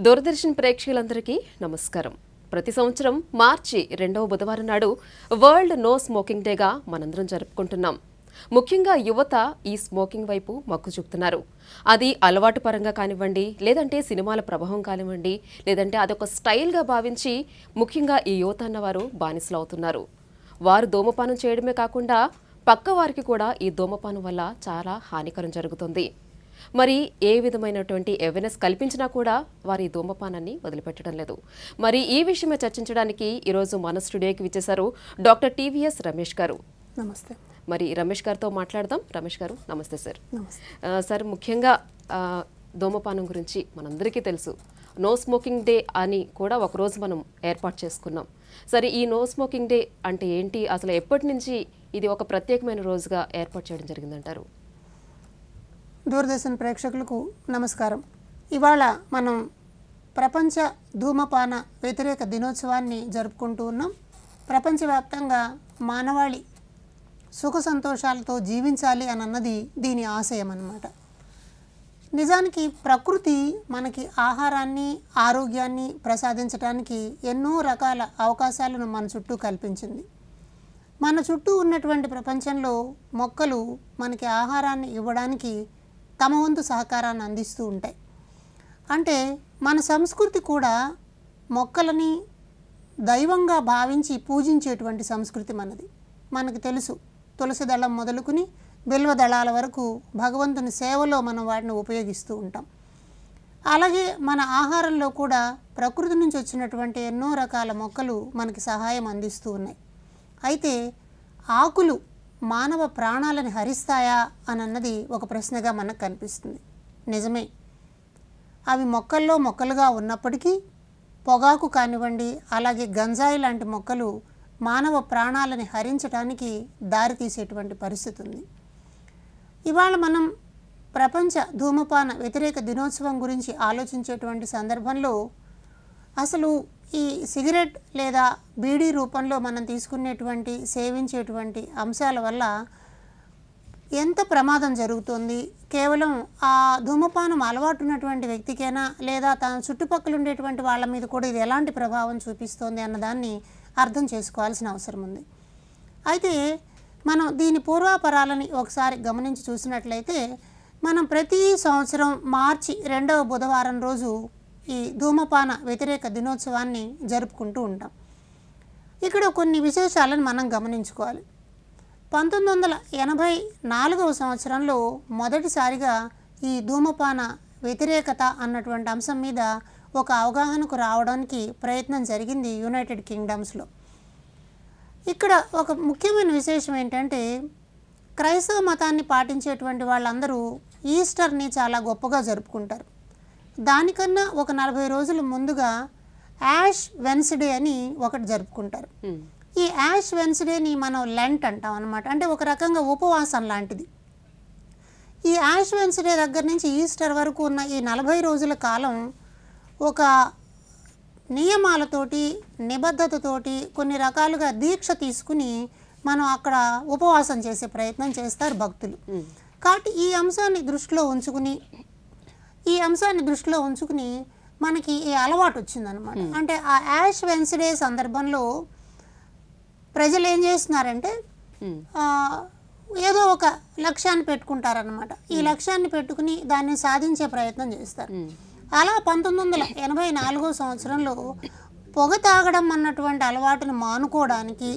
దూరదర్శన్ ప్రేక్షకులందరికీ నమస్కారం. ప్రతి సంవత్సరం మార్చి 2వ బుధవారం నాడు వరల్డ్ నో స్మోకింగ్ డేగా మనందరం జరుపుకుంటున్నాం. ముఖ్యంగా యువత ఈ స్మోకింగ్ వైపు మొగ్గు చూపుతున్నారు. అది అలవాటు పరంగా కానివ్వండి, లేదంటే సినిమాల ప్రభావం కానివ్వండి, లేదంటే అదొక స్టైల్గా భావించి ముఖ్యంగా ఈ యువత అన్నవారు బానిసలు అవుతున్నారు. వారు ధూమపానం చేయడమే కాకుండా పక్క వారికి కూడా ఈ ధూమపానం వల్ల చాలా హానికరం జరుగుతుంది. మరి ఏ విధమైనటువంటి అవేర్నెస్ కల్పించినా కూడా వారి ధూమపానాన్ని వదిలిపెట్టడం లేదు. మరి ఈ విషయమే చర్చించడానికి ఈరోజు మన స్టూడియోకి విచ్చేశారు డాక్టర్ టీవీఎస్ రమేష్ గారు. నమస్తే. మరి రమేష్ గారితో మాట్లాడదాం. రమేష్ గారు నమస్తే సార్. సార్, ముఖ్యంగా ధూమపానం గురించి మనందరికీ తెలుసు. నో స్మోకింగ్ డే అని కూడా ఒకరోజు మనం ఏర్పాటు చేసుకున్నాం. సరే, ఈ నో స్మోకింగ్ డే అంటే ఏంటి, అసలు ఎప్పటి నుంచి ఇది ఒక ప్రత్యేకమైన రోజుగా ఏర్పాటు చేయడం జరిగిందంటారు? దూరదర్శన్ ప్రేక్షకులకు నమస్కారం. ఇవాళ మనం ప్రపంచ ధూమపాన వ్యతిరేక దినోత్సవాన్ని జరుపుకుంటూ ఉన్నాం. ప్రపంచవ్యాప్తంగా మానవాళి సుఖ సంతోషాలతో జీవించాలి అని అన్నది దీని ఆశయం అన్నమాట. నిజానికి ప్రకృతి మనకి ఆహారాన్ని, ఆరోగ్యాన్ని ప్రసాదించడానికి ఎన్నో రకాల అవకాశాలను మన చుట్టూ కల్పించింది. మన చుట్టూ ఉన్నటువంటి ప్రపంచంలో మొక్కలు మనకి ఆహారాన్ని ఇవ్వడానికి తమ వంతు సహకారాన్ని అందిస్తూ ఉంటాయి. అంటే మన సంస్కృతి కూడా మొక్కలని దైవంగా భావించి పూజించేటువంటి సంస్కృతి మనది. మనకు తెలుసు, తులసి దళం మొదలుకుని బిల్వ దళాల వరకు భగవంతుని సేవలో మనం వాటిని ఉపయోగిస్తూ ఉంటాం. అలాగే మన ఆహారంలో కూడా ప్రకృతి నుంచి వచ్చినటువంటి ఎన్నో రకాల మొక్కలు మనకి సహాయం అందిస్తూ ఉన్నాయి. అయితే ఆకులు మానవ ప్రాణాలను హరిస్తాయా అని అన్నది ఒక ప్రశ్నగా మనకు కనిపిస్తుంది. నిజమే, అవి మొక్కల్లో మొక్కలుగా ఉన్నప్పటికీ పొగాకు కానివ్వండి, అలాగే గంజాయి లాంటి మొక్కలు మానవ ప్రాణాలను హరించడానికి దారితీసేటువంటి పరిస్థితి ఉంది. ఇవాళ మనం ప్రపంచ ధూమపాన వ్యతిరేక దినోత్సవం గురించి ఆలోచించేటువంటి సందర్భంలో అసలు ఈ సిగరెట్ లేదా బీడీ రూపంలో మనం తీసుకునేటువంటి సేవించేటువంటి అంశాల వల్ల ఎంత ప్రమాదం జరుగుతుంది, కేవలం ఆ ధూమపానం అలవాటు ఉన్నటువంటి వ్యక్తికైనా లేదా తన చుట్టుపక్కల ఉండేటువంటి వాళ్ళ మీద కూడా ఇది ఎలాంటి ప్రభావం చూపిస్తోంది అన్నదాన్ని అర్థం చేసుకోవాల్సిన అవసరం ఉంది. అయితే మనం దీని పూర్వాపరాలని ఒకసారి గమనించి చూసినట్లయితే మనం ప్రతి సంవత్సరం మార్చి 2వ బుధవారం రోజు ఈ ధూమపాన వ్యతిరేక దినోత్సవాన్ని జరుపుకుంటూ ఉంటాం. ఇక్కడ కొన్ని విశేషాలను మనం గమనించుకోవాలి. 1984వ సంవత్సరంలో మొదటిసారిగా ఈ ధూమపాన వ్యతిరేకత అన్నటువంటి అంశం మీద ఒక అవగాహనకు రావడానికి ప్రయత్నం జరిగింది యునైటెడ్ కింగ్డమ్స్లో. ఇక్కడ ఒక ముఖ్యమైన విశేషం ఏంటంటే, క్రైస్తవ మతాన్ని పాటించేటువంటి వాళ్ళందరూ ఈస్టర్ని చాలా గొప్పగా జరుపుకుంటారు. దానికన్నా ఒక 40 రోజుల ముందుగా యాష్ వెన్స్డే అని ఒకటి జరుపుకుంటారు. ఈ యాష్ వెన్స్డేని మనం లెంట్ అంటాం అన్నమాట. అంటే ఒక రకంగా ఉపవాసం లాంటిది. ఈ యాష్ వెన్స్డే దగ్గర నుంచి ఈస్టర్ వరకు ఉన్న ఈ 40 రోజుల కాలం ఒక నియమాలతోటి, నిబద్ధతతోటి కొన్ని రకాలుగా దీక్ష తీసుకుని మనం అక్కడ ఉపవాసం చేసే ప్రయత్నం చేస్తారు భక్తులు. కాబట్టి ఈ అంశాన్ని దృష్టిలో ఉంచుకుని మనకి ఈ అలవాటు వచ్చిందనమాట. అంటే ఆ యాష్ వెన్స్డే సందర్భంలో ప్రజలు ఏం చేస్తున్నారంటే ఏదో ఒక లక్ష్యాన్ని పెట్టుకుంటారనమాట. ఈ లక్ష్యాన్ని పెట్టుకుని దాన్ని సాధించే ప్రయత్నం చేస్తారు. అలా 1984వ సంవత్సరంలో పొగ తాగడం అన్నటువంటి అలవాటును మానుకోవడానికి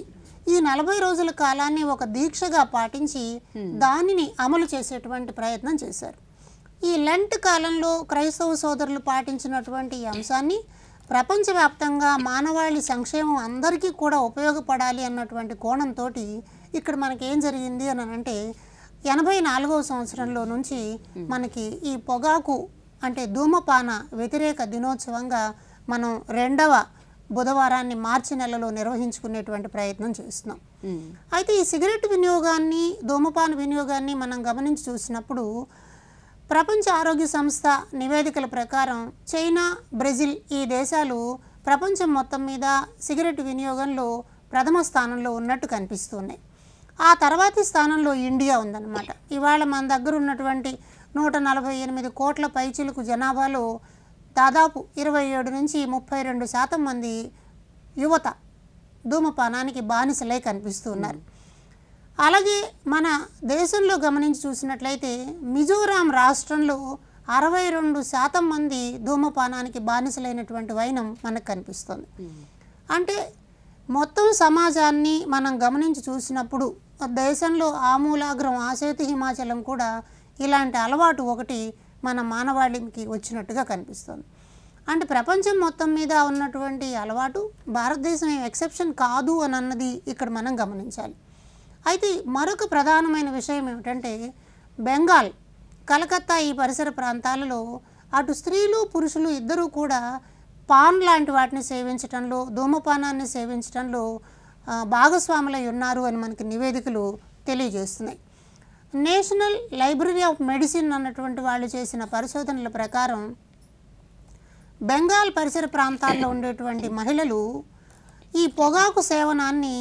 ఈ 40 రోజుల కాలాన్ని ఒక దీక్షగా పాటించి దానిని అమలు చేసేటువంటి ప్రయత్నం చేశారు. ఈ లెంట్ కాలంలో క్రైస్తవ సోదరులు పాటించినటువంటి ఈ అంశాన్ని ప్రపంచవ్యాప్తంగా మానవాళి సంక్షేమం అందరికీ కూడా ఉపయోగపడాలి అన్నటువంటి కోణంతో ఇక్కడ మనకి ఏం జరిగింది అని అంటే 84వ సంవత్సరంలో నుంచి మనకి ఈ పొగాకు అంటే ధూమపాన వ్యతిరేక దినోత్సవంగా మనం 2వ బుధవారాన్ని మార్చి నెలలో నిర్వహించుకునేటువంటి ప్రయత్నం చేస్తున్నాం. అయితే ఈ సిగరెట్ వినియోగాన్ని, ధూమపాన వినియోగాన్ని మనం గమనించి చూసినప్పుడు ప్రపంచ ఆరోగ్య సంస్థ నివేదికల ప్రకారం చైనా, బ్రెజిల్ ఈ దేశాలు ప్రపంచం మొత్తం మీద సిగరెట్ వినియోగంలో ప్రథమ స్థానంలో ఉన్నట్టు కనిపిస్తున్నాయి. ఆ తర్వాతి స్థానంలో ఇండియా ఉందన్నమాట. ఇవాళ మన దగ్గర ఉన్నటువంటి 148 కోట్ల పైచిలకు జనాభాలో దాదాపు 27 నుంచి 32% మంది యువత ధూమపానానికి బానిసలై కనిపిస్తూ ఉన్నారు. అలాగే మన దేశంలో గమనించి చూసినట్లయితే మిజోరాం రాష్ట్రంలో 62% మంది ధూమపానానికి బానిసలైనటువంటి వైనం మనకు కనిపిస్తుంది. అంటే మొత్తం సమాజాన్ని మనం గమనించి చూసినప్పుడు దేశంలో ఆమూలాగ్రం ఆసేతు హిమాచలం కూడా ఇలాంటి అలవాటు ఒకటి మన మానవాళికి వచ్చినట్టుగా కనిపిస్తుంది. అంటే ప్రపంచం మొత్తం మీద ఉన్నటువంటి అలవాటు భారతదేశం ఎక్సెప్షన్ కాదు అని అన్నది ఇక్కడ మనం గమనించాలి. అయితే మరొక ప్రధానమైన విషయం ఏమిటంటే బెంగాల్, కలకత్తా ఈ పరిసర ప్రాంతాలలో అటు స్త్రీలు పురుషులు ఇద్దరూ కూడా పాన్ లాంటి వాటిని సేవించడంలో, ధూమపానాన్ని సేవించడంలో భాగస్వాములై ఉన్నారు అని మనకి నివేదికలు తెలియజేస్తున్నాయి. నేషనల్ లైబ్రరీ ఆఫ్ మెడిసిన్ అన్నటువంటి వాళ్ళు చేసిన పరిశోధనల ప్రకారం బెంగాల్ పరిసర ప్రాంతాల్లో ఉండేటువంటి మహిళలు ఈ పొగాకు సేవనాన్ని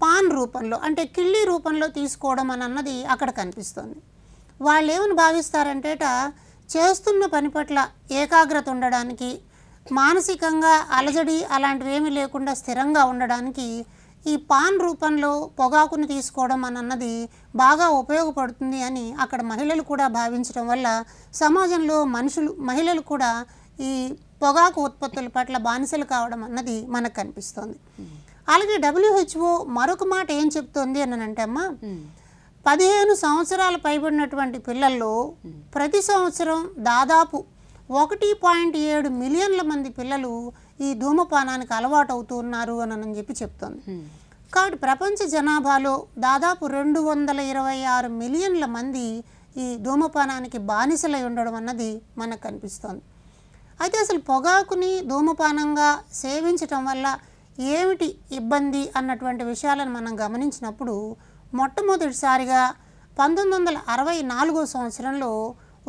పాన్ రూపంలో అంటే కిళ్ళి రూపంలో తీసుకోవడం అని అన్నది అక్కడ కనిపిస్తుంది. వాళ్ళు ఏమని భావిస్తారంటేట చేస్తున్న పని పట్ల ఏకాగ్రత ఉండడానికి, మానసికంగా అలజడి అలాంటివి ఏమీ లేకుండా స్థిరంగా ఉండడానికి ఈ పాన్ రూపంలో పొగాకుని తీసుకోవడం అని అన్నది బాగా ఉపయోగపడుతుంది అని అక్కడ మహిళలు కూడా భావించడం వల్ల సమాజంలో మహిళలు కూడా ఈ పొగాకు ఉత్పత్తుల పట్ల బానిసలు కావడం అన్నది మనకు కనిపిస్తుంది. అలాగే WHO మరొక మాట ఏం చెప్తోంది అని అంటే అమ్మ, 15 సంవత్సరాలు పైబడినటువంటి పిల్లల్లో ప్రతి సంవత్సరం దాదాపు 1.7 మిలియన్ల మంది పిల్లలు ఈ ధూమపానానికి అలవాటు అవుతూ ఉన్నారు అని చెప్పి చెప్తోంది. కాబట్టి ప్రపంచ జనాభాలో దాదాపు 226 మిలియన్ల మంది ఈ ధూమపానానికి బానిసలై ఉండడం అన్నది మనకు కనిపిస్తోంది. అయితే అసలు పొగాకుని ధూమపానంగా సేవించటం వల్ల ఏమిటి ఇబ్బంది అన్నటువంటి విషయాలను మనం గమనించినప్పుడు మొట్టమొదటిసారిగా 1964 సంవత్సరంలో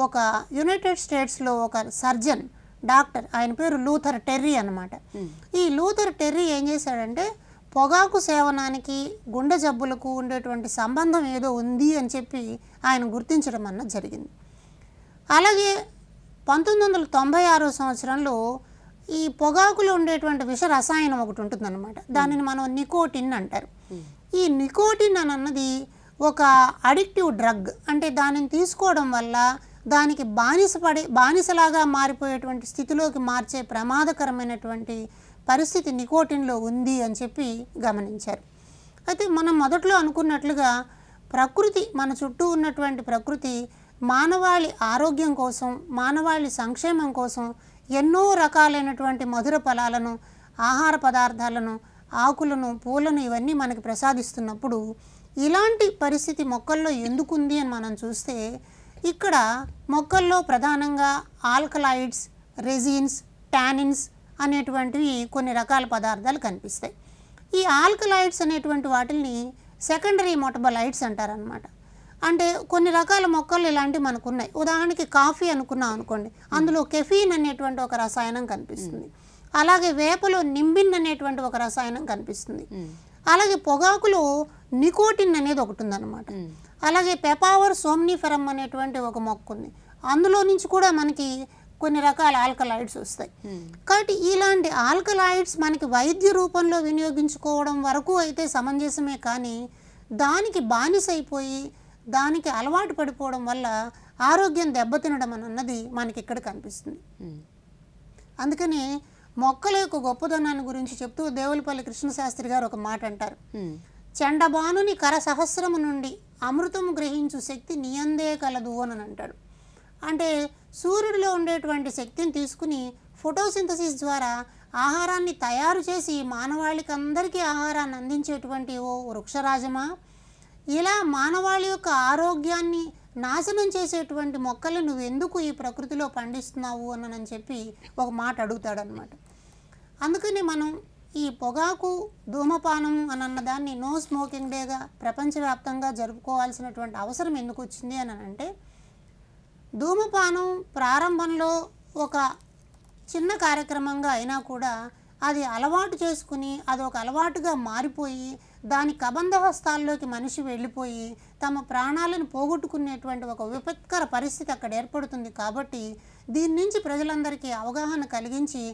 ఒక యునైటెడ్ స్టేట్స్లో ఒక సర్జన్ డాక్టర్, ఆయన పేరు లూథర్ టెర్రీ అన్నమాట. ఈ లూథర్ టెర్రీ ఏం చేశాడంటే పొగాకు సేవనానికి గుండె జబ్బులకు ఉండేటువంటి సంబంధం ఏదో ఉంది అని చెప్పి ఆయన గుర్తించడం అన్నది జరిగింది. అలాగే 1996 సంవత్సరంలో ఈ పొగాకులో ఉండేటువంటి విష రసాయనం ఒకటి ఉంటుందన్నమాట. దానిని మనం నికోటిన్ అంటారు. ఈ నికోటిన్ అని అన్నది ఒక అడిక్టివ్ డ్రగ్. అంటే దానిని తీసుకోవడం వల్ల దానికి బానిసలాగా మారిపోయేటువంటి స్థితిలోకి మార్చే ప్రమాదకరమైనటువంటి పరిస్థితి నికోటిన్లో ఉంది అని చెప్పి గమనించారు. అయితే మనం మొదట్లో అనుకున్నట్లుగా ప్రకృతి, మన చుట్టూ ఉన్నటువంటి ప్రకృతి మానవాళి ఆరోగ్యం కోసం, మానవాళి సంక్షేమం కోసం ఎన్నో రకాలైనటువంటి మధుర ఫలాలను, ఆహార పదార్థాలను, ఆకులను, పూలను ఇవన్నీ మనకి ప్రసాదిస్తున్నప్పుడు ఇలాంటి పరిస్థితి మొక్కల్లో ఎందుకుంది అని మనం చూస్తే ఇక్కడ మొక్కల్లో ప్రధానంగా ఆల్కలాయిడ్స్, రెజిన్స్, టానిన్స్ అనేటువంటివి కొన్ని రకాల పదార్థాలు కనిపిస్తాయి. ఈ ఆల్కలాయిడ్స్ అనేటువంటి వాటిని సెకండరీ మెటబలైట్స్ అంటారనమాట. అంటే కొన్ని రకాల మొక్కలు ఇలాంటివి మనకు ఉన్నాయి. ఉదాహరణకి కాఫీ అనుకున్నాం అనుకోండి, అందులో కెఫీన్ అనేటువంటి ఒక రసాయనం కనిపిస్తుంది. అలాగే వేపలో నింబిన్ అనేటువంటి ఒక రసాయనం కనిపిస్తుంది. అలాగే పొగాకులో నికోటిన్ అనేది ఒకటి ఉందన్నమాట. అలాగే పెపావర్ సోమ్నిఫెరం అనేటువంటి ఒక మొక్క ఉంది, అందులో నుంచి కూడా మనకి కొన్ని రకాల ఆల్కలాయిడ్స్ వస్తాయి. కాబట్టి ఇలాంటి ఆల్కలాయిడ్స్ మనకి వైద్య రూపంలో వినియోగించుకోవడం వరకు అయితే సమంజసమే, కానీ దానికి బానిసైపోయి దానికి అలవాటు పడిపోవడం వల్ల ఆరోగ్యం దెబ్బతినడం అన్నది మనకి ఇక్కడ కనిపిస్తుంది. అందుకని మొక్కల యొక్క గొప్పదనాన్ని గురించి చెప్తూ దేవులపల్లి కృష్ణశాస్త్రి గారు ఒక మాట అంటారు, చండబానుని కర సహస్రము నుండి అమృతము గ్రహించు శక్తి నీయందే కలదు అని అంటాడు. అంటే సూర్యుడిలో ఉండేటువంటి శక్తిని తీసుకుని ఫోటోసింథసిస్ ద్వారా ఆహారాన్ని తయారు చేసి మానవాళికి అందరికీ ఆహారాన్ని అందించేటువంటి ఓ వృక్షరాజమా, ఇలా మానవాళి యొక్క ఆరోగ్యాన్ని నాశనం చేసేటువంటి మొక్కలు నువ్వెందుకు ఈ ప్రకృతిలో పండిస్తున్నావు అని చెప్పి ఒక మాట అడుగుతాడనమాట. అందుకని మనం ఈ పొగాకు ధూమపానం అన్న దాన్ని నో స్మోకింగ్ డేగా ప్రపంచవ్యాప్తంగా జరుపుకోవాల్సినటువంటి అవసరం ఎందుకు వచ్చింది అని అంటే, ధూమపానం ప్రారంభంలో ఒక చిన్న కార్యక్రమంగా అయినా కూడా అది అలవాటు చేసుకుని అది ఒక అలవాటుగా మారిపోయి దాని కబంధహస్తాల్లోకి మనిషి వెళ్ళిపోయి తమ ప్రాణాలను పోగొట్టుకునేటువంటి ఒక విపత్కర పరిస్థితి అక్కడ ఏర్పడుతుంది. కాబట్టి దీని నుంచి ప్రజలందరికీ అవగాహన కలిగించి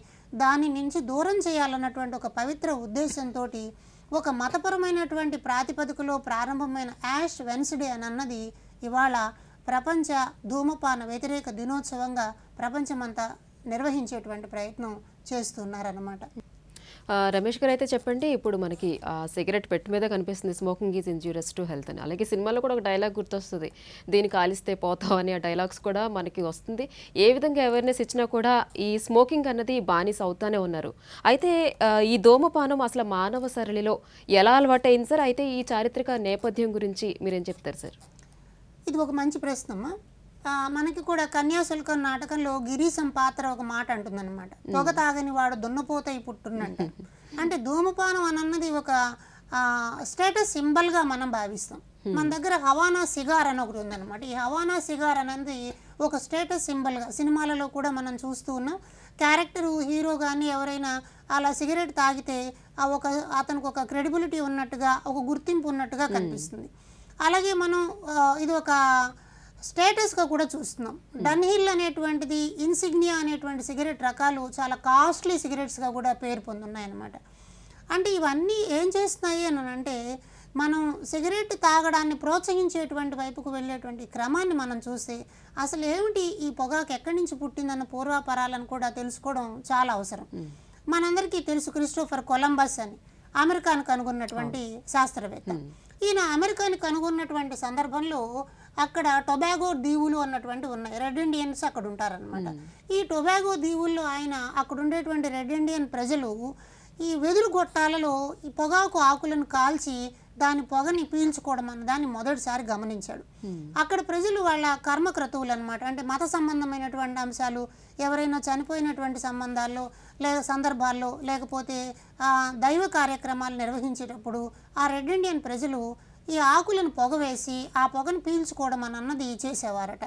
దాని నుంచి దూరం చేయాలన్నటువంటి ఒక పవిత్ర ఉద్దేశంతో ఒక మతపరమైనటువంటి ప్రాతిపదికలో ప్రారంభమైన యాష్ వెన్స్డే అని అన్నది ఇవాళ ప్రపంచ ధూమపాన వ్యతిరేక దినోత్సవంగా ప్రపంచమంతా నిర్వహించేటువంటి ప్రయత్నం చేస్తున్నారన్నమాట. రమేష్ గారు అయితే చెప్పండి, ఇప్పుడు మనకి సిగరెట్ పెట్టు మీద కనిపిస్తుంది స్మోకింగ్ ఈజ్ ఇంజ్యూరియస్ టు హెల్త్ అని. అలాగే సినిమాలో కూడా ఒక డైలాగ్ గుర్తొస్తుంది, దీన్ని కాలిస్తే పోతావు అని. ఆ డైలాగ్స్ కూడా మనకి వస్తుంది. ఏ విధంగా అవేర్నెస్ ఇచ్చినా కూడా ఈ స్మోకింగ్ అన్నది బానిస అవుతానే ఉన్నారు. అయితే ఈ ధూమపానం అసలు మానవ సరళిలో ఎలా అలవాటైంది సార్? అయితే ఈ చారిత్రక నేపథ్యం గురించి మీరేం చెప్తారు సార్? ఇది ఒక మంచి ప్రశ్నమ్మా. మనకి కూడా కన్యాశుల్కం నాటకంలో గిరీశం పాత్ర ఒక మాట అంటుందన్నమాట, పొగ తాగని వాడు దున్నపోతై పుట్టున్నంట. అంటే ధూమపానం అన్నది ఒక స్టేటస్ సింబల్గా మనం భావిస్తాం. మన దగ్గర హవానా సిగార్ అని ఒకటి ఉందన్నమాట. ఈ హవానా సిగార్ అనేది ఒక స్టేటస్ సింబల్గా సినిమాలలో కూడా మనం చూస్తూ ఉన్నాం. క్యారెక్టరు హీరో కానీ ఎవరైనా అలా సిగరెట్ తాగితే అతనికి ఒక క్రెడిబిలిటీ ఉన్నట్టుగా, ఒక గుర్తింపు ఉన్నట్టుగా కనిపిస్తుంది. అలాగే మనం ఇది ఒక స్టేటస్గా కూడా చూస్తున్నాం. డన్ హిల్ అనేటువంటిది, ఇన్సిగ్నియా అనేటువంటి సిగరెట్ రకాలు చాలా కాస్ట్లీ సిగరెట్స్గా కూడా పేరు పొందున్నాయన్నమాట. అంటే ఇవన్నీ ఏం చేస్తున్నాయి అని అంటే మనం సిగరెట్ తాగడాన్ని ప్రోత్సహించేటువంటి వైపుకు వెళ్ళేటువంటి క్రమాన్ని మనం చూస్తే అసలు ఏమిటి ఈ పొగాకు ఎక్కడి నుంచి పుట్టిందన్న పూర్వాపరాలను కూడా తెలుసుకోవడం చాలా అవసరం. మనందరికీ తెలుసు క్రిస్టోఫర్ కొలంబస్ అని అమెరికాను కనుగొన్నటువంటి శాస్త్రవేత్త. ఈయన అమెరికాని కనుగొన్నటువంటి సందర్భంలో అక్కడ టొబాగో దీవులు అన్నటువంటి ఉన్నాయి. రెడ్ ఇండియన్స్ అక్కడ ఉంటారనమాట. ఈ టొబాగో దీవుల్లో ఆయన అక్కడ ఉండేటువంటి రెడ్ ఇండియన్ ప్రజలు ఈ వెదురు గొట్టాలలో ఈ పొగాకు ఆకులను కాల్చి దాని పొగని పీల్చుకోవడం అన్న దాన్ని మొదటిసారి గమనించాడు. అక్కడ ప్రజలు వాళ్ళ కర్మక్రతువులు అనమాట, అంటే మత సంబంధమైనటువంటి అంశాలు, ఎవరైనా చనిపోయినటువంటి సంబంధాల్లో లేదా సందర్భాల్లో లేకపోతే దైవ కార్యక్రమాలు నిర్వహించేటప్పుడు ఆ రెడ్ ఇండియన్ ప్రజలు ఈ ఆకులను పొగవేసి ఆ పొగను పీల్చుకోవడం అన్నది చేసేవారట.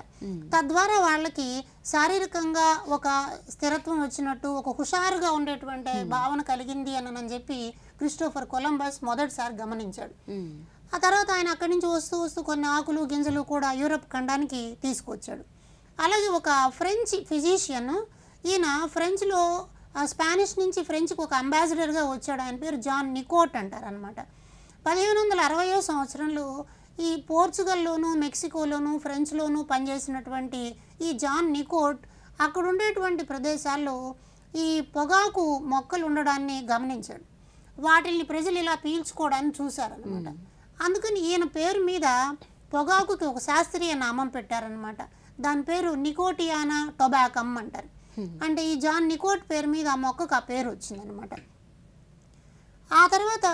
తద్వారా వాళ్ళకి శారీరకంగా ఒక స్థిరత్వం వచ్చినట్టు, ఒక హుషారుగా ఉండేటువంటి భావన కలిగింది అని చెప్పి క్రిస్టోఫర్ కొలంబస్ మొదటిసారి గమనించాడు. ఆ తర్వాత ఆయన అక్కడి నుంచి వస్తూ వస్తూ కొన్ని ఆకులు గింజలు కూడా యూరప్ ఖండానికి తీసుకొచ్చాడు. అలాగే ఒక ఫ్రెంచ్ ఫిజిషియన్, ఈయన ఫ్రెంచ్లో స్పానిష్ నుంచి ఫ్రెంచ్కి ఒక అంబాసిడర్గా వచ్చాడు. ఆయన పేరు జాన్ నికోట్ అంటారు అనమాట. 1560వ సంవత్సరంలో ఈ పోర్చుగల్లోను, మెక్సికోలోను, ఫ్రెంచ్లోను పనిచేసినటువంటి ఈ జాన్ నికోట్ అక్కడ ఉండేటువంటి ప్రదేశాల్లో ఈ పొగాకు మొక్కలు ఉండడాన్ని గమనించాడు. వాటిని ప్రజలు ఇలా పీల్చుకోవడాన్ని చూశారనమాట. అందుకని ఈయన పేరు మీద పొగాకుకి ఒక శాస్త్రీయ నామం పెట్టారనమాట. దాని పేరు నికోటియానా టొబాకమ్ అంటారు. అంటే ఈ జాన్ నికోట్ పేరు మీద ఆ మొక్కకు ఆ పేరు వచ్చిందనమాట. ఆ తర్వాత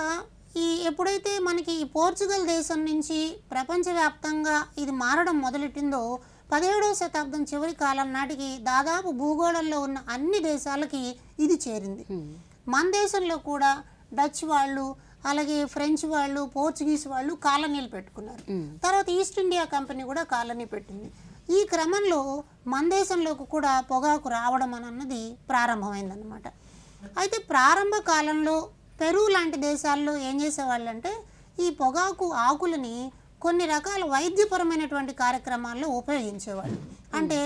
ఎప్పుడైతే మనకి ఈ పోర్చుగల్ దేశం నుంచి ప్రపంచవ్యాప్తంగా ఇది మారడం మొదలెట్టిందో 17వ శతాబ్దం చివరి కాలం నాటికి దాదాపు భూగోళంలో ఉన్న అన్ని దేశాలకి ఇది చేరింది. మన దేశంలో కూడా డచ్ వాళ్ళు, అలాగే ఫ్రెంచ్ వాళ్ళు, పోర్చుగీస్ వాళ్ళు కాలనీలు పెట్టుకున్నారు. తర్వాత ఈస్ట్ ఇండియా కంపెనీ కూడా కాలనీ పెట్టింది. ఈ క్రమంలో మన దేశంలోకి కూడా పొగాకు రావడం అన్నది ప్రారంభమైందన్నమాట. అయితే ప్రారంభ కాలంలో పెరు లాంటి దేశాల్లో ఏం చేసేవాళ్ళంటే ఈ పొగాకు ఆకులని కొన్ని రకాల వైద్యపరమైనటువంటి కార్యక్రమాల్లో ఉపయోగించేవాళ్ళు. అంటే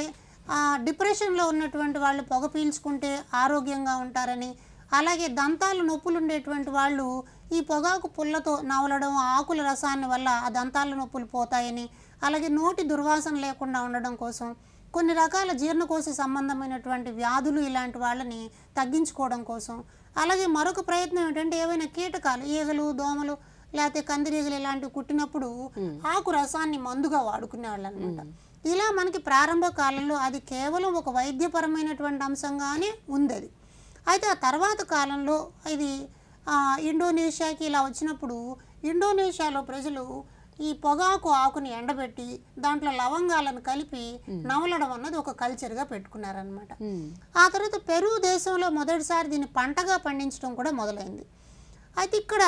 డిప్రెషన్లో ఉన్నటువంటి వాళ్ళు పొగ పీల్చుకుంటే ఆరోగ్యంగా ఉంటారని, అలాగే దంతాలు నొప్పులు ఉండేటువంటి వాళ్ళు ఈ పొగాకు పుల్లతో నవలడం, ఆకుల రసాన్ని వల్ల ఆ దంతాల నొప్పులు పోతాయని, అలాగే నోటి దుర్వాసన లేకుండా ఉండడం కోసం, కొన్ని రకాల జీర్ణకోశ సంబంధమైనటువంటి వ్యాధులు ఇలాంటి వాళ్ళని తగ్గించుకోవడం కోసం, అలాగే మరొక ప్రయత్నం ఏంటంటే ఏవైనా కీటకాలు, ఈగలు, దోమలు లేకపోతే కందిరీగలు ఇలాంటివి కుట్టినప్పుడు ఆకు రసాన్ని మందుగా వాడుకునేవాళ్ళు అనమాట. ఇలా మనకి ప్రారంభ కాలంలో అది కేవలం ఒక వైద్యపరమైనటువంటి అంశంగానే ఉంది. అయితే ఆ తర్వాత కాలంలో ఇది ఇండోనేషియాకి ఇలా వచ్చినప్పుడు ఇండోనేషియాలో ప్రజలు ఈ పొగాకు ఆకుని ఎండబెట్టి దాంట్లో లవంగాలను కలిపి నవలడం అన్నది ఒక కల్చర్గా పెట్టుకున్నారనమాట. ఆ తర్వాత పెరు దేశంలో మొదటిసారి దీన్ని పంటగా పండించడం కూడా మొదలైంది. అయితే ఇక్కడ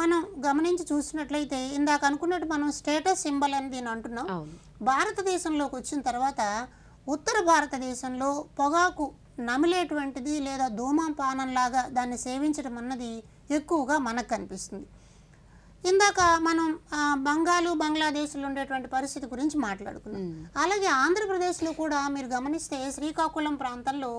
మనం గమనించి చూసినట్లయితే ఇందాక అనుకున్నట్టు మనం స్టేటస్ సింబల్ అని దీన్ని అంటున్నాం. భారతదేశంలోకి వచ్చిన తర్వాత ఉత్తర భారతదేశంలో పొగాకు నమిలేటువంటిది లేదా ధూమపానంలాగా దాన్ని సేవించడం అన్నది ఎక్కువగా మనకు కనిపిస్తుంది. ఇందాక మనం బంగ్లాదేశ్లో ఉండేటువంటి పరిస్థితి గురించి మాట్లాడుకున్నాం. అలాగే ఆంధ్రప్రదేశ్లో కూడా మీరు గమనిస్తే శ్రీకాకుళం ప్రాంతంలో